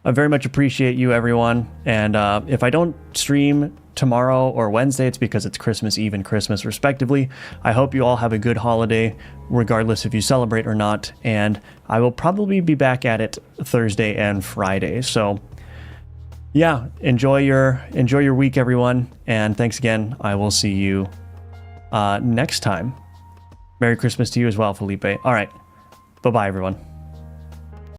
[SPEAKER 1] I very much appreciate you, everyone. And if I don't stream tomorrow or Wednesday, it's because it's Christmas Eve and Christmas respectively. I hope you all have a good holiday, regardless if you celebrate or not. And I will probably be back at it Thursday and Friday. So yeah, enjoy your week, everyone. And thanks again. I will see you next time. Merry Christmas to you as well, Felipe. All right. Bye-bye, everyone.